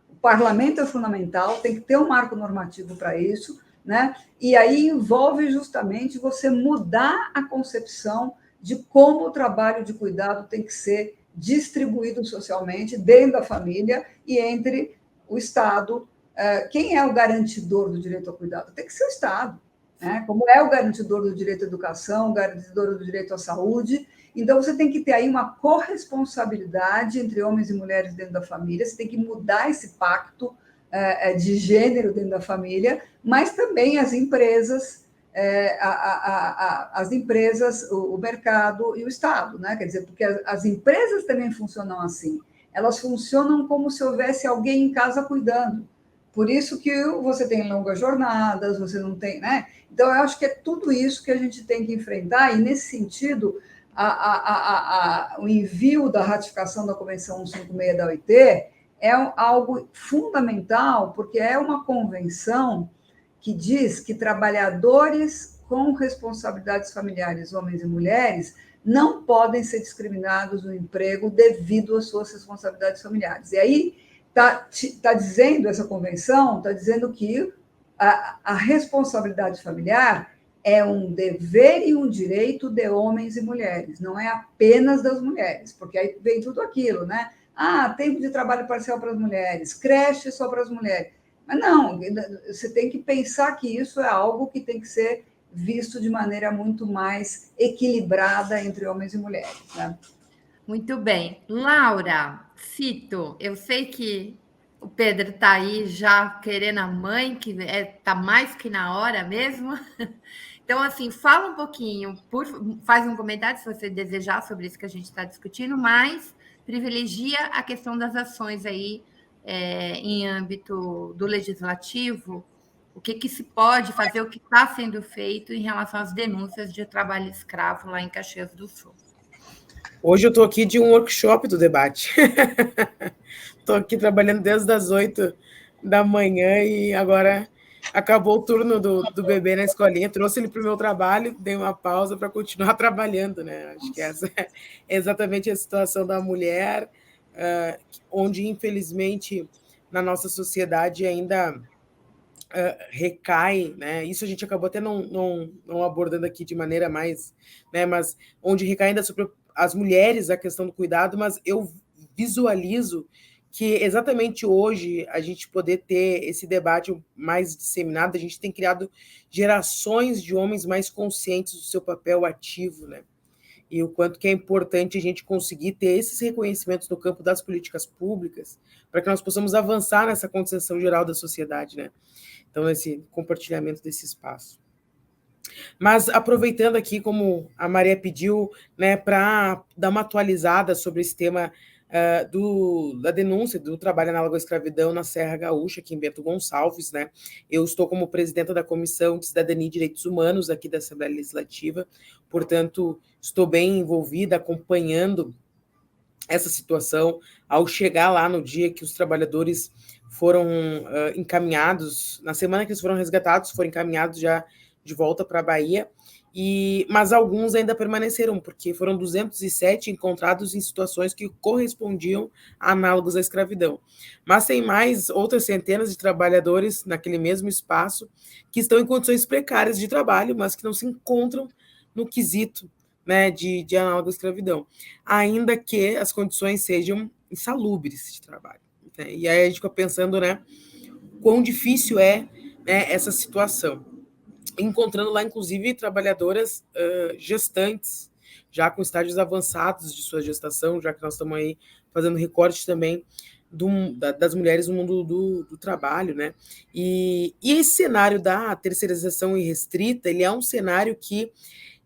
O parlamento é fundamental, tem que ter um marco normativo para isso, né? E aí envolve justamente você mudar a concepção de como o trabalho de cuidado tem que ser distribuído socialmente dentro da família e entre o Estado. Quem é o garantidor do direito ao cuidado? Tem que ser o Estado, né? Como é o garantidor do direito à educação, o garantidor do direito à saúde. Então, você tem que ter aí uma corresponsabilidade entre homens e mulheres dentro da família, você tem que mudar esse pacto de gênero dentro da família, mas também as empresas, o mercado e o Estado, né? Quer dizer, porque as empresas também funcionam assim, elas funcionam como se houvesse alguém em casa cuidando. Por isso que você tem longas jornadas, você não tem, né? Então, eu acho que é tudo isso que a gente tem que enfrentar, e nesse sentido, o envio da ratificação da Convenção 156 da OIT é algo fundamental, porque é uma convenção que diz que trabalhadores com responsabilidades familiares, homens e mulheres, não podem ser discriminados no emprego devido às suas responsabilidades familiares. E aí está dizendo, essa convenção está dizendo que a responsabilidade familiar é um dever e um direito de homens e mulheres, não é apenas das mulheres, porque aí vem tudo aquilo, né? Tempo de trabalho parcial para as mulheres, creche só para as mulheres. Mas não, você tem que pensar que isso é algo que tem que ser visto de maneira muito mais equilibrada entre homens e mulheres. Né? Muito bem. Laura, Cito, eu sei que o Pedro está aí já querendo a mãe, que está mais que na hora mesmo. Então, assim, fala um pouquinho, faz um comentário se você desejar sobre isso que a gente está discutindo, mas privilegia a questão das ações aí em âmbito do legislativo, o que se pode fazer, o que está sendo feito em relação às denúncias de trabalho escravo lá em Caxias do Sul. Hoje eu estou aqui de um workshop do debate. Estou aqui trabalhando desde as 8 da manhã e agora acabou o turno do bebê na escolinha. Trouxe ele para o meu trabalho, dei uma pausa para continuar trabalhando, né? Acho que essa é exatamente a situação da mulher, onde, infelizmente, na nossa sociedade ainda recai, né? Isso a gente acabou até não abordando aqui de maneira mais, né? Mas onde recai ainda sobre as mulheres a questão do cuidado, mas eu visualizo que exatamente hoje a gente poder ter esse debate mais disseminado, a gente tem criado gerações de homens mais conscientes do seu papel ativo, né? E o quanto que é importante a gente conseguir ter esses reconhecimentos no campo das políticas públicas para que nós possamos avançar nessa concepção geral da sociedade, né? Então, esse compartilhamento desse espaço. Mas, aproveitando aqui, como a Maria pediu, né, para dar uma atualizada sobre esse tema da denúncia do trabalho análogo à escravidão na Serra Gaúcha, aqui em Bento Gonçalves, né? Eu estou como presidenta da Comissão de Cidadania e Direitos Humanos aqui da Assembleia Legislativa, portanto, estou bem envolvida, acompanhando essa situação. Ao chegar lá no dia que os trabalhadores foram encaminhados, na semana que eles foram resgatados, foram encaminhados já de volta para a Bahia, mas alguns ainda permaneceram, porque foram 207 encontrados em situações que correspondiam a análogos à escravidão. Mas tem mais outras centenas de trabalhadores naquele mesmo espaço que estão em condições precárias de trabalho, mas que não se encontram no quesito, né, de análogo à escravidão, ainda que as condições sejam insalubres de trabalho, né? E aí a gente fica pensando, né, quão difícil é, né, essa situação. Encontrando lá, inclusive, trabalhadoras gestantes, já com estágios avançados de sua gestação, já que nós estamos aí fazendo recorte também das mulheres no mundo do trabalho, né? E esse cenário da terceirização irrestrita, ele é um cenário que,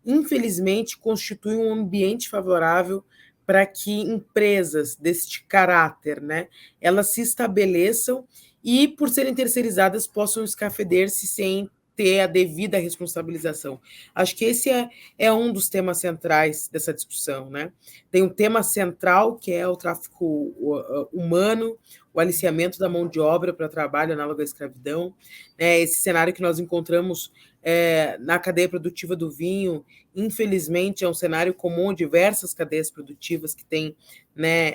infelizmente, constitui um ambiente favorável para que empresas deste caráter, né, elas se estabeleçam e, por serem terceirizadas, possam escafeder-se sem ter a devida responsabilização. Acho que esse é um dos temas centrais dessa discussão, né? Tem um tema central, que é o tráfico humano, o aliciamento da mão de obra para trabalho análogo à escravidão, né? Esse cenário que nós encontramos na cadeia produtiva do vinho, infelizmente, é um cenário comum a diversas cadeias produtivas que têm, né,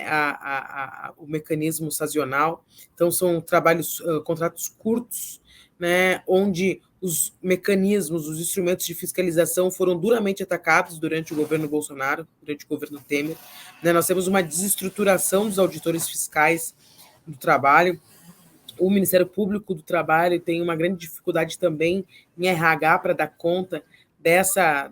o mecanismo sazonal. Então, são contratos curtos, né, onde os mecanismos, os instrumentos de fiscalização foram duramente atacados durante o governo Bolsonaro, durante o governo Temer, né? Nós temos uma desestruturação dos auditores fiscais do trabalho. O Ministério Público do Trabalho tem uma grande dificuldade também em RH para dar conta dessa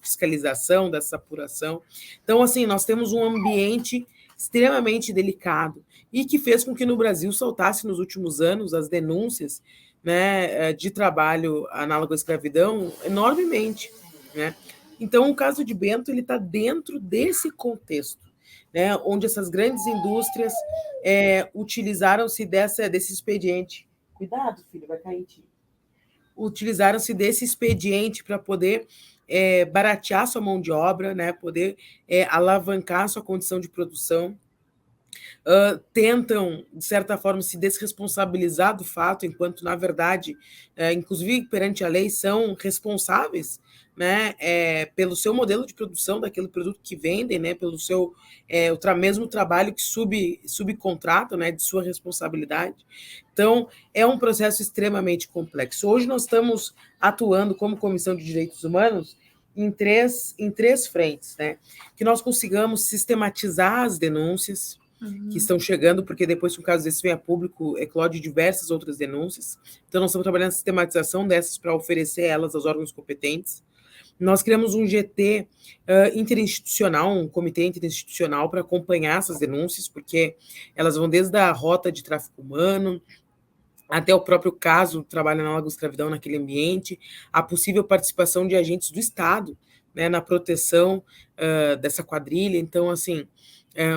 fiscalização, dessa apuração. Então, assim, nós temos um ambiente extremamente delicado e que fez com que no Brasil saltasse nos últimos anos as denúncias, né, de trabalho análogo à escravidão enormemente, né? Então, o caso de Bento ele está dentro desse contexto, né, onde essas grandes indústrias utilizaram-se desse expediente. Cuidado, filho, vai cair em ti. Utilizaram-se desse expediente para poder baratear sua mão de obra, né, poder alavancar sua condição de produção. Tentam, de certa forma, se desresponsabilizar do fato, enquanto, na verdade, inclusive perante a lei, são responsáveis, né, pelo seu modelo de produção daquele produto que vendem, né, pelo seu mesmo trabalho que subcontratam, né, de sua responsabilidade. Então, é um processo extremamente complexo. Hoje nós estamos atuando como Comissão de Direitos Humanos em três frentes, né, que nós consigamos sistematizar as denúncias que estão chegando, porque depois que um caso desse vem a público, eclode diversas outras denúncias. Então, nós estamos trabalhando na sistematização dessas para oferecer elas aos órgãos competentes. Nós criamos um GT interinstitucional, um comitê interinstitucional para acompanhar essas denúncias, porque elas vão desde a rota de tráfico humano, até o próprio caso do trabalho análogo à escravidão naquele ambiente, a possível participação de agentes do Estado, né, na proteção dessa quadrilha. Então, assim,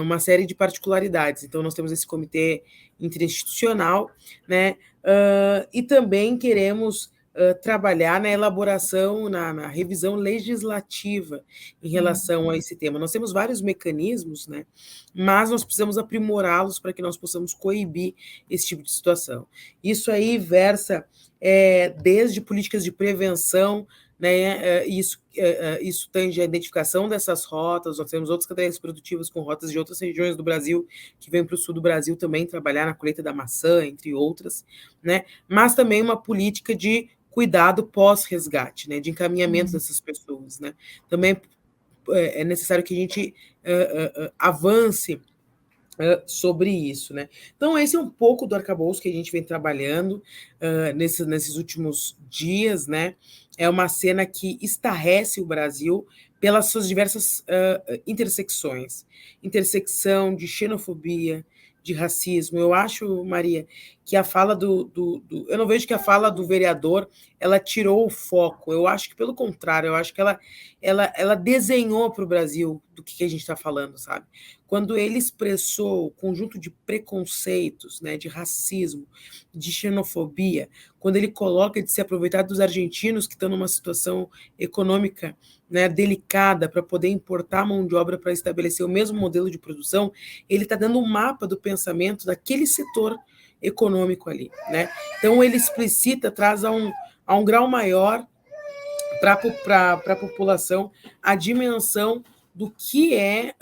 uma série de particularidades. Então, nós temos esse comitê interinstitucional, né, e também queremos trabalhar na elaboração, na revisão legislativa em relação a esse tema. Nós temos vários mecanismos, né, mas nós precisamos aprimorá-los para que nós possamos coibir esse tipo de situação. Isso aí versa desde políticas de prevenção, né, isso tange a identificação dessas rotas. Nós temos outras cadeias produtivas com rotas de outras regiões do Brasil que vêm para o sul do Brasil também trabalhar na colheita da maçã, entre outras, né, mas também uma política de cuidado pós-resgate, né, de encaminhamento dessas pessoas, né. Também é necessário que a gente avance sobre isso, né. Então, esse é um pouco do arcabouço que a gente vem trabalhando nesses últimos dias, né. É uma cena que estarrece o Brasil pelas suas diversas intersecções. Intersecção de xenofobia, de racismo. Eu acho, Maria, que a fala eu não vejo que a fala do vereador ela tirou o foco. Eu acho que, pelo contrário, eu acho que ela desenhou para o Brasil do que a gente está falando, sabe? Quando ele expressou o conjunto de preconceitos, né, de racismo, de xenofobia, quando ele coloca de se aproveitar dos argentinos que estão numa situação econômica, né, delicada para poder importar mão de obra para estabelecer o mesmo modelo de produção, ele está dando um mapa do pensamento daquele setor econômico ali, né? Então ele explicita, traz a um grau maior para a população a dimensão do que é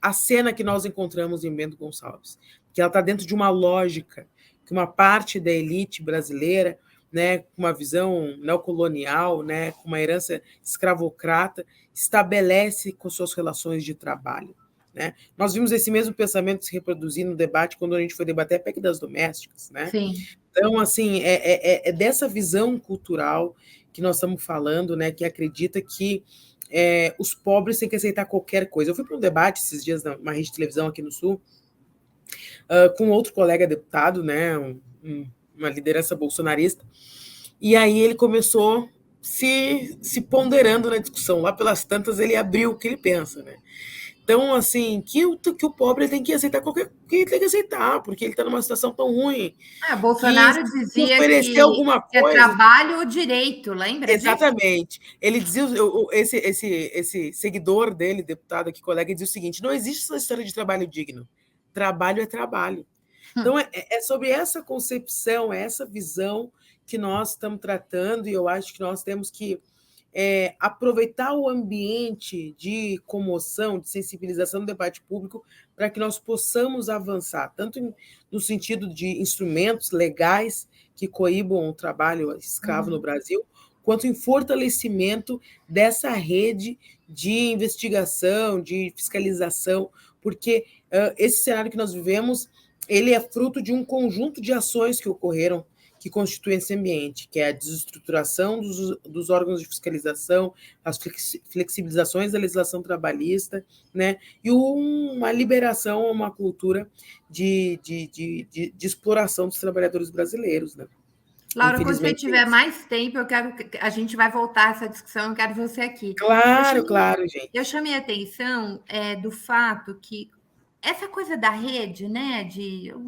a cena que nós encontramos em Bento Gonçalves, que ela está dentro de uma lógica que uma parte da elite brasileira, né, com uma visão neocolonial, né, com uma herança escravocrata, estabelece com suas relações de trabalho, né? Nós vimos esse mesmo pensamento se reproduzir no debate quando a gente foi debater a PEC das domésticas, né? Sim. Então, assim, é dessa visão cultural que nós estamos falando, né, que acredita que os pobres têm que aceitar qualquer coisa. Eu fui para um debate esses dias numa rede de televisão aqui no Sul, com outro colega deputado, né, uma liderança bolsonarista, e aí ele começou se ponderando na discussão. Lá pelas tantas ele abriu o que ele pensa, né? Então, assim, que o pobre tem que aceitar que ele tem que aceitar, porque ele está numa situação tão ruim. Bolsonaro dizia oferecer que alguma coisa, é trabalho ou direito, lembra? Exatamente. Ele dizia, esse seguidor dele, deputado aqui, colega, dizia o seguinte: não existe essa história de trabalho digno. Trabalho é trabalho. Então, é sobre essa concepção, essa visão que nós estamos tratando, e eu acho que nós temos que aproveitar o ambiente de comoção, de sensibilização do debate público, para que nós possamos avançar, tanto no sentido de instrumentos legais que coíbam o trabalho escravo no Brasil, quanto em fortalecimento dessa rede de investigação, de fiscalização, porque esse cenário que nós vivemos, ele é fruto de um conjunto de ações que ocorreram, que constituem esse ambiente, que é a desestruturação dos órgãos de fiscalização, as flexibilizações da legislação trabalhista, né, e uma liberação a uma cultura de exploração dos trabalhadores brasileiros, né? Laura, quando você tiver mais tempo, a gente vai voltar a essa discussão, eu quero você aqui. Claro, gente. Eu chamei a atenção do fato que essa coisa da rede, né?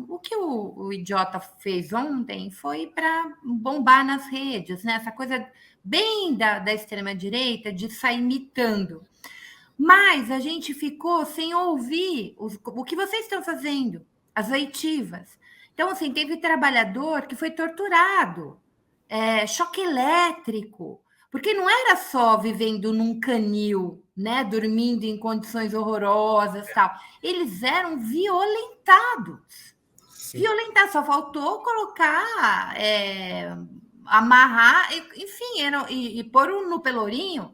O que o idiota fez ontem foi para bombar nas redes, né? Essa coisa bem da extrema-direita de sair imitando. Mas a gente ficou sem ouvir o que vocês estão fazendo, as oitivas. Então, assim, teve trabalhador que foi torturado, choque elétrico, porque não era só vivendo num canil, né, dormindo em condições horrorosas, tal. Eles eram violentados. Sim. Violentados, só faltou colocar, amarrar, enfim, e pôr no pelourinho.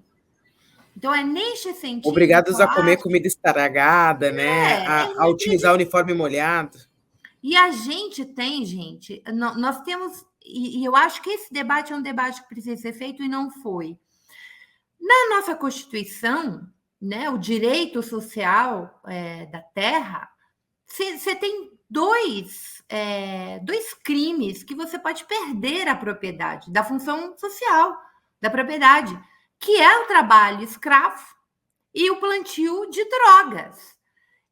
Então, é neste sentido. Obrigados a comer comida estragada, né? A utilizar uniforme molhado. E a gente tem, gente, nós temos, e eu acho que esse debate é um debate que precisa ser feito e não foi. Na nossa Constituição, né, o direito social da terra, você tem dois crimes que você pode perder a propriedade, da função social da propriedade, que é o trabalho escravo e o plantio de drogas.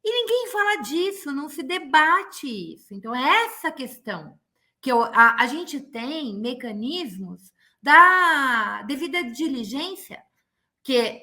E ninguém fala disso, não se debate isso. Então, é essa questão. que a gente tem mecanismos da devida diligência, que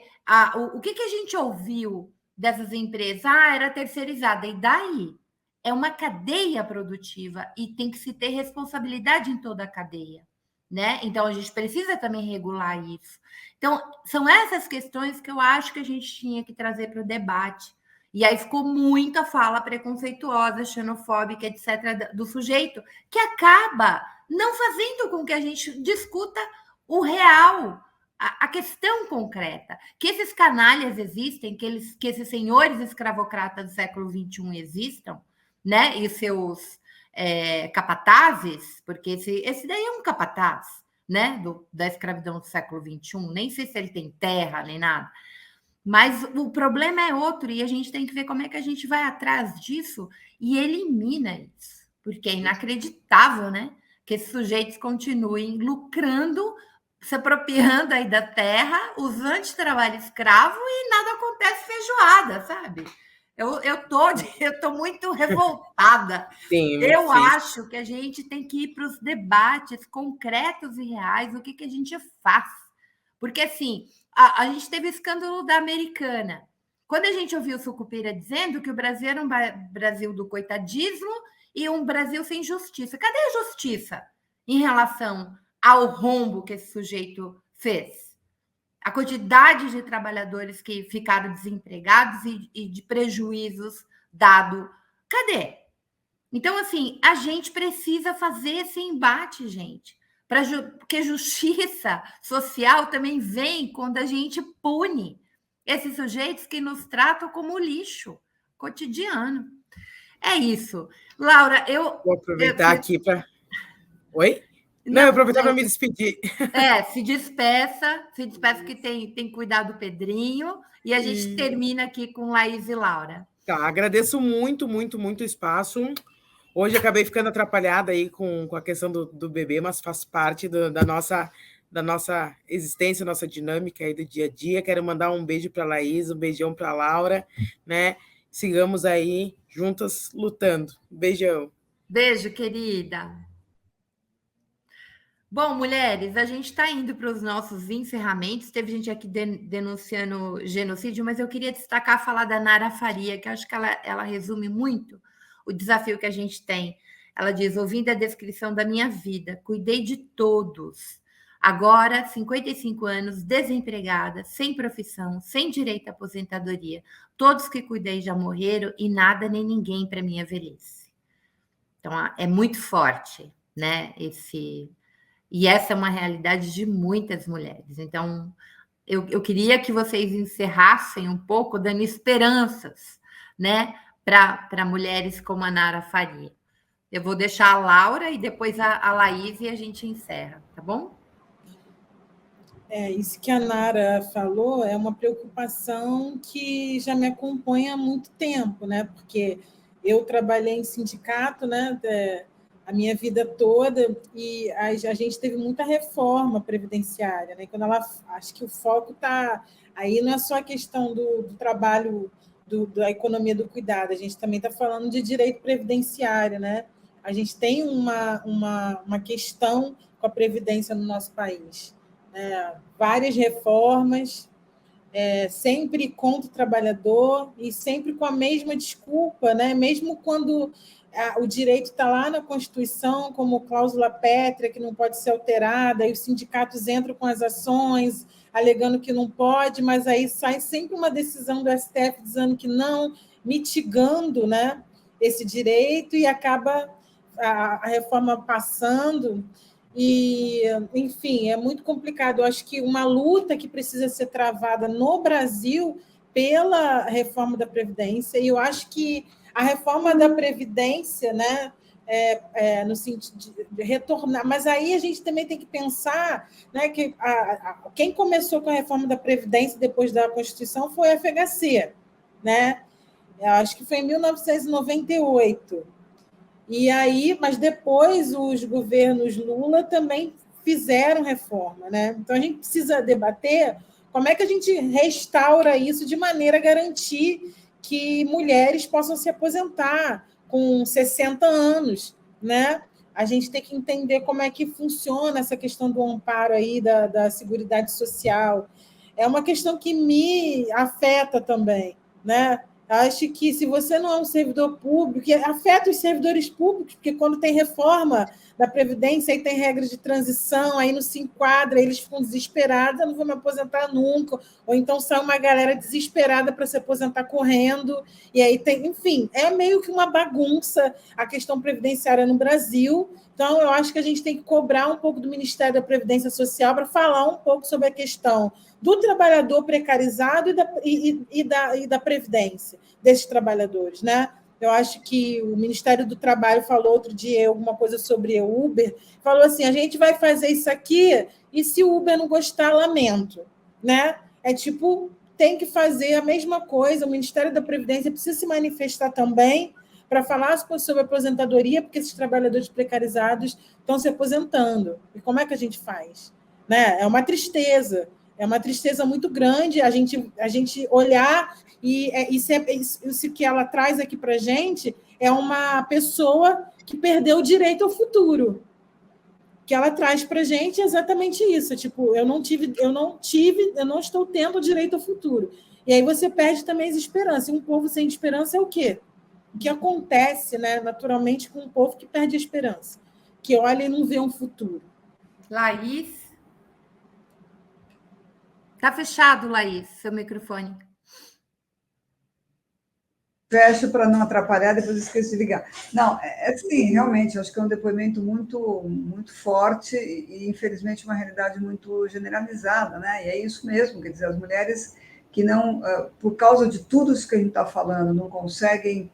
o que a gente ouviu dessas empresas? Era terceirizada, e daí? É uma cadeia produtiva e tem que se ter responsabilidade em toda a cadeia, né? Então a gente precisa também regular isso. Então, são essas questões que eu acho que a gente tinha que trazer para o debate. E aí ficou muita fala preconceituosa, xenofóbica, etc., do sujeito, que acaba não fazendo com que a gente discuta o real, a questão concreta. Que esses canalhas existem, que esses senhores escravocratas do século XXI existam, né? E seus capatazes, porque esse daí é um capataz, né? Da escravidão do século XXI. Nem sei se ele tem terra, nem nada. Mas o problema é outro, e a gente tem que ver como é que a gente vai atrás disso e elimina isso. Porque é inacreditável, né? Que esses sujeitos continuem lucrando, se apropriando aí da terra, usando de trabalho escravo, e nada acontece feijoada, sabe? Eu tô muito revoltada. Sim, Eu sim. acho que a gente tem que ir para os debates concretos e reais, o que a gente faz. Porque, assim, a gente teve o escândalo da Americana. Quando a gente ouviu o Sucupira dizendo que o Brasil era um Brasil do coitadismo e um Brasil sem justiça. Cadê a justiça em relação ao rombo que esse sujeito fez? A quantidade de trabalhadores que ficaram desempregados e de prejuízos dado. Cadê? Então, assim, a gente precisa fazer esse embate, gente. Porque justiça social também vem quando a gente pune esses sujeitos que nos tratam como lixo cotidiano. É isso. Laura, Vou aproveitar aqui para... Oi? Não, eu aproveitar para me despedir. Se despeça que tem cuidado do Pedrinho, e a gente termina aqui com Laís e Laura. Tá, agradeço muito, muito, muito o espaço. Hoje acabei ficando atrapalhada aí com a questão do bebê, mas faz parte da nossa existência, nossa dinâmica aí do dia a dia. Quero mandar um beijo para a Laís, um beijão para a Laura, né? Sigamos aí juntas lutando. Beijão. Beijo, querida. Bom, mulheres, a gente está indo para os nossos encerramentos. Teve gente aqui denunciando genocídio, mas eu queria destacar falar da Nara Faria, que eu acho que ela resume muito o desafio que a gente tem. Ela diz: ouvindo a descrição da minha vida, cuidei de todos. Agora, 55 anos, desempregada, sem profissão, sem direito à aposentadoria. Todos que cuidei já morreram e nada nem ninguém para minha velhice. Então, é muito forte, né? E essa é uma realidade de muitas mulheres. Então, eu queria que vocês encerrassem um pouco dando esperanças, né? Para mulheres como a Nara Faria. Eu vou deixar a Laura e depois a Laís e a gente encerra, tá bom? Isso que a Nara falou é uma preocupação que já me acompanha há muito tempo, né? Porque eu trabalhei em sindicato, né? A minha vida toda, e a gente teve muita reforma previdenciária, né? Quando acho que o foco está aí, não é só a questão do trabalho, da economia do cuidado, a gente também está falando de direito previdenciário, né? A gente tem uma questão com a previdência no nosso país. Várias reformas, sempre contra o trabalhador e sempre com a mesma desculpa, né? Mesmo quando o direito está lá na Constituição, como cláusula pétrea, que não pode ser alterada, e os sindicatos entram com as ações, alegando que não pode, mas aí sai sempre uma decisão do STF dizendo que não, mitigando, né, esse direito, e acaba a reforma passando. E, enfim, é muito complicado. Eu acho que uma luta que precisa ser travada no Brasil pela reforma da Previdência, e eu acho que a reforma da Previdência, né, no sentido de retornar, mas aí a gente também tem que pensar, né, que quem começou com a reforma da Previdência depois da Constituição foi a FHC, né? Eu acho que foi em 1998. E aí, mas depois os governos Lula também fizeram reforma, né? Então a gente precisa debater como é que a gente restaura isso de maneira a garantir que mulheres possam se aposentar com 60 anos, né? a gente tem que entender como é que funciona essa questão do amparo aí da Seguridade Social. É uma questão que me afeta também, né? Acho que se você não é um servidor público, afeta os servidores públicos, porque quando tem reforma da Previdência, aí tem regras de transição, aí não se enquadra, eles ficam desesperados, eu não vou me aposentar nunca, ou então sai uma galera desesperada para se aposentar correndo, e aí tem, enfim, é meio que uma bagunça a questão previdenciária no Brasil. Então, eu acho que a gente tem que cobrar um pouco do Ministério da Previdência Social para falar um pouco sobre a questão do trabalhador precarizado e da previdência desses trabalhadores, né? Eu acho que o Ministério do Trabalho falou outro dia alguma coisa sobre o Uber, falou assim, a gente vai fazer isso aqui e se o Uber não gostar, lamento, né? É tipo, tem que fazer a mesma coisa, o Ministério da Previdência precisa se manifestar também para falar sobre aposentadoria, porque esses trabalhadores precarizados estão se aposentando. E como é que a gente faz? Né? É uma tristeza muito grande a gente olhar e isso que ela traz aqui para a gente é uma pessoa que perdeu o direito ao futuro. Que ela traz para a gente exatamente isso. Tipo, eu não estou tendo direito ao futuro. E aí você perde também as esperanças. E um povo sem esperança é o quê? O que acontece, né, naturalmente, com um povo que perde a esperança, que olha e não vê um futuro. Laís? Tá fechado, Laís, seu microfone. Fecho para não atrapalhar, depois esqueço de ligar. Não, sim, realmente, acho que é um depoimento muito, muito forte e, infelizmente, uma realidade muito generalizada, né? E é isso mesmo, quer dizer, as mulheres que não, por causa de tudo isso que a gente está falando, não conseguem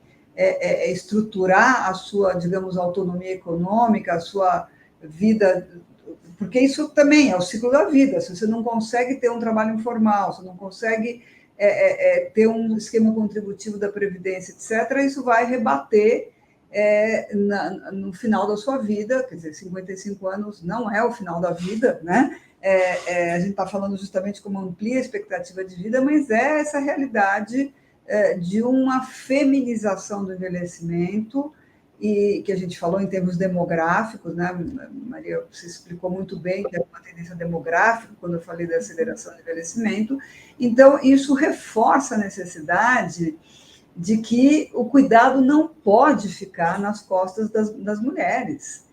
estruturar a sua, digamos, autonomia econômica, a sua vida, porque isso também é o ciclo da vida. Se você não consegue ter um trabalho informal, se não consegue ter um esquema contributivo da Previdência, etc., isso vai rebater no final da sua vida, quer dizer, 55 anos não é o final da vida, né? A gente está falando justamente como amplia a expectativa de vida, mas é essa realidade de uma feminização do envelhecimento, e que a gente falou em termos demográficos, né? Maria, você explicou muito bem que é uma tendência demográfica, quando eu falei da aceleração do envelhecimento. Então, isso reforça a necessidade de que o cuidado não pode ficar nas costas das mulheres.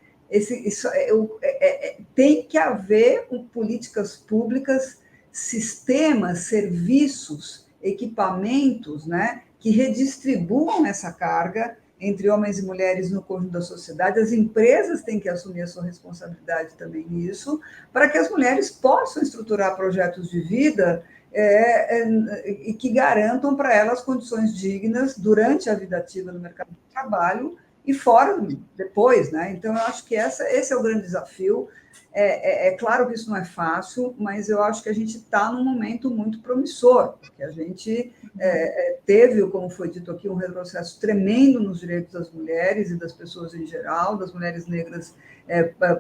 Tem que haver políticas públicas, sistemas, serviços, equipamentos, né, que redistribuam essa carga entre homens e mulheres no conjunto da sociedade. As empresas têm que assumir a sua responsabilidade também nisso, para que as mulheres possam estruturar projetos de vida e que garantam para elas condições dignas durante a vida ativa no mercado de trabalho e fora depois, né? Então, eu acho que esse é o grande desafio. É claro que isso não é fácil, mas eu acho que a gente está num momento muito promissor, porque a gente teve, como foi dito aqui, um retrocesso tremendo nos direitos das mulheres e das pessoas em geral, das mulheres negras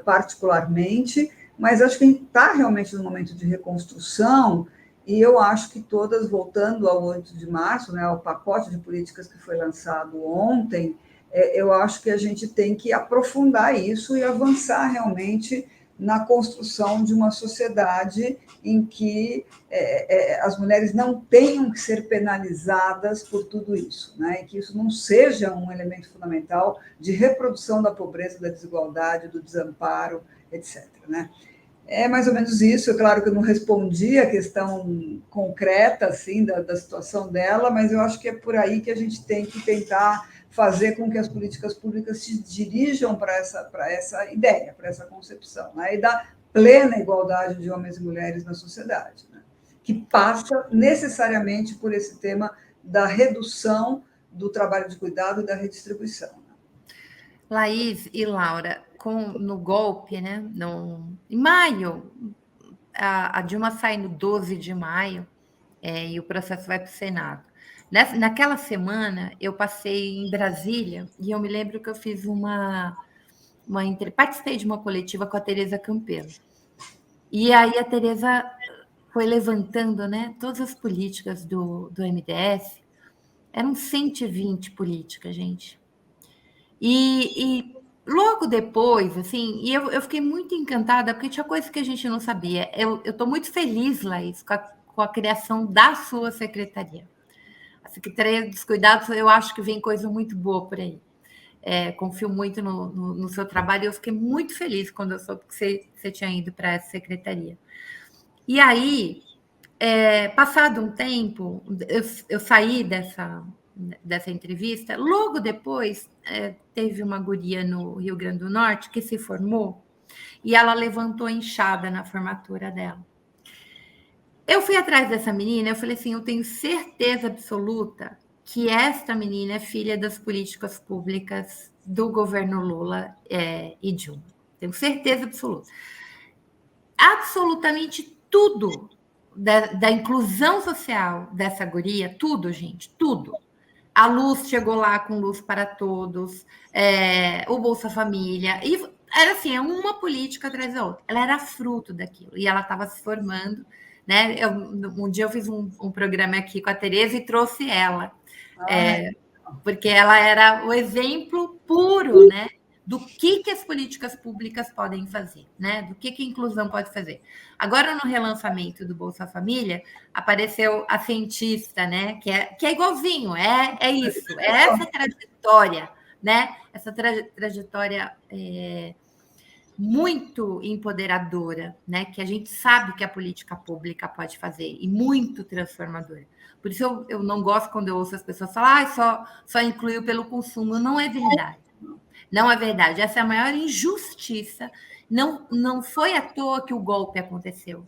particularmente, mas acho que a gente está realmente num momento de reconstrução, e eu acho que todas, voltando ao 8 de março, né, ao pacote de políticas que foi lançado ontem, eu acho que a gente tem que aprofundar isso e avançar realmente na construção de uma sociedade em que as mulheres não tenham que ser penalizadas por tudo isso, né? E que isso não seja um elemento fundamental de reprodução da pobreza, da desigualdade, do desamparo, etc., né? É mais ou menos isso. É claro que eu não respondi a questão concreta assim, da situação dela, mas eu acho que é por aí que a gente tem que tentar fazer com que as políticas públicas se dirijam para essa ideia, para essa concepção, né? E da plena igualdade de homens e mulheres na sociedade, né? Que passa necessariamente por esse tema da redução do trabalho de cuidado e da redistribuição. Laís e Laura, no golpe, né? Em maio, a Dilma sai no 12 de maio e o processo vai para o Senado. Naquela semana, eu passei em Brasília e eu me lembro que eu fiz participei de uma coletiva com a Tereza Campelo. E aí a Tereza foi levantando, né, todas as políticas do MDS. Eram 120 políticas, gente. E logo depois, assim, e eu fiquei muito encantada, porque tinha coisas que a gente não sabia. Eu estou muito feliz, Laís, com a criação da sua secretaria. A Secretaria dos Cuidados, eu acho que vem coisa muito boa por aí. Confio muito no seu trabalho e eu fiquei muito feliz quando eu soube que você tinha ido para essa secretaria. E aí, passado um tempo, eu saí dessa entrevista. Logo depois, teve uma guria no Rio Grande do Norte que se formou e ela levantou inchada na formatura dela. Eu fui atrás dessa menina, eu falei assim, eu tenho certeza absoluta que esta menina é filha das políticas públicas do governo Lula e Dilma. Tenho certeza absoluta. Absolutamente tudo da inclusão social dessa guria, tudo, gente, tudo. A Luz chegou lá com Luz para Todos, o Bolsa Família, e era assim, uma política atrás da outra. Ela era fruto daquilo, e ela estava se formando, né? Um dia eu fiz um programa aqui com a Tereza e trouxe ela, porque ela era o exemplo puro, né? Do que as políticas públicas podem fazer, né? Do que a inclusão pode fazer. Agora, no relançamento do Bolsa Família, apareceu a cientista, né? Que é igualzinho, é isso, é essa trajetória, né? Essa trajetória muito empoderadora, né? Que a gente sabe que a política pública pode fazer e muito transformadora. Por isso eu não gosto quando eu ouço as pessoas falar, só incluiu pelo consumo. Não é verdade. Não é verdade. Essa é a maior injustiça. Não foi à toa que o golpe aconteceu.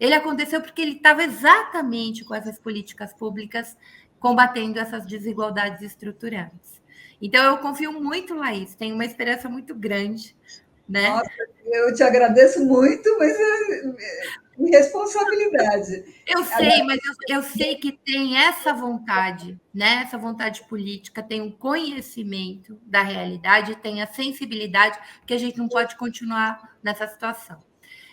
Ele aconteceu porque ele estava exatamente com essas políticas públicas combatendo essas desigualdades estruturantes. Então, eu confio muito, Laís. Tenho uma esperança muito grande, né? Nossa, eu te agradeço muito, mas responsabilidade. Eu sei, mas eu sei que tem essa vontade, né? Essa vontade política, tem um conhecimento da realidade, tem a sensibilidade que a gente não pode continuar nessa situação.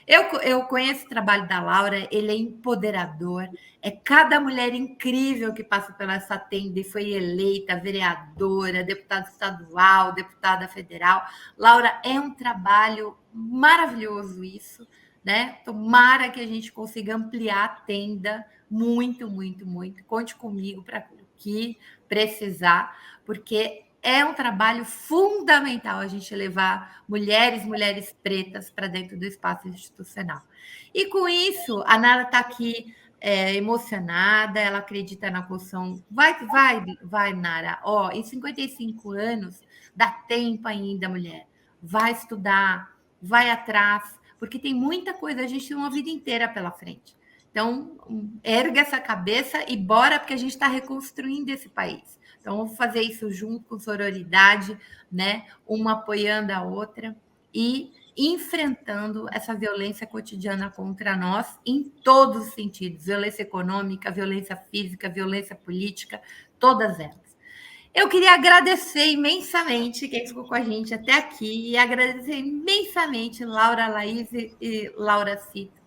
Eu conheço o trabalho da Laura, ele é empoderador, é cada mulher incrível que passa pela essa tenda e foi eleita vereadora, deputada estadual, deputada federal. Laura, é um trabalho maravilhoso isso, né? Tomara que a gente consiga ampliar a tenda muito, muito, muito. Conte comigo para o que precisar, porque é um trabalho fundamental a gente levar mulheres pretas para dentro do espaço institucional. E com isso, a Nara está aqui emocionada, ela acredita na construção. Vai, Nara. Em 55 anos, dá tempo ainda, mulher. Vai estudar, vai atrás, porque tem muita coisa, a gente tem uma vida inteira pela frente. Então, ergue essa cabeça e bora, porque a gente está reconstruindo esse país. Então, vamos fazer isso junto com sororidade, né? Uma apoiando a outra e enfrentando essa violência cotidiana contra nós em todos os sentidos, violência econômica, violência física, violência política, todas elas. Eu queria agradecer imensamente quem ficou com a gente até aqui e agradecer imensamente Laura Laís e Laura Cito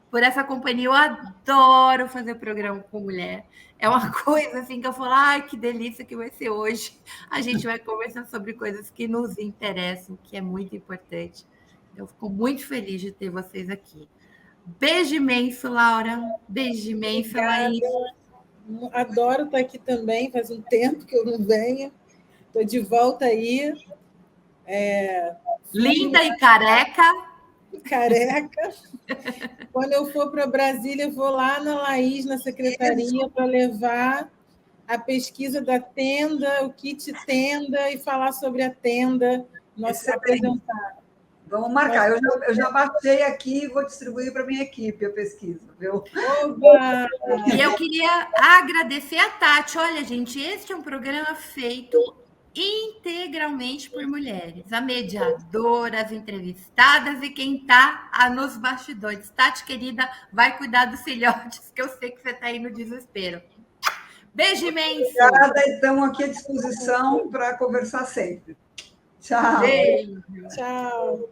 por essa companhia. Eu adoro fazer programa com mulher. É uma coisa assim que eu falo, ai, que delícia que vai ser hoje. A gente vai conversar sobre coisas que nos interessam, que é muito importante. Eu fico muito feliz de ter vocês aqui. Beijo imenso, Laura. Beijo imenso, Laís. Adoro estar aqui também, faz um tempo que eu não venho. Estou de volta aí. Linda e careca. Careca. Quando eu for para Brasília, eu vou lá na Laís, na secretaria, para levar a pesquisa da tenda, o kit tenda, e falar sobre a tenda, nosso apresentar. Vamos marcar. Eu já baixei aqui e vou distribuir para a minha equipe a pesquisa, viu? Oba! E eu queria agradecer a Tati. Olha, gente, este é um programa feito integralmente por mulheres. A mediadora, as entrevistadas e quem está nos bastidores. Tati, querida, vai cuidar dos filhotes, que eu sei que você está aí no desespero. Beijo imenso. Obrigada, estamos aqui à disposição para conversar sempre. Tchau. Beijo. Tchau.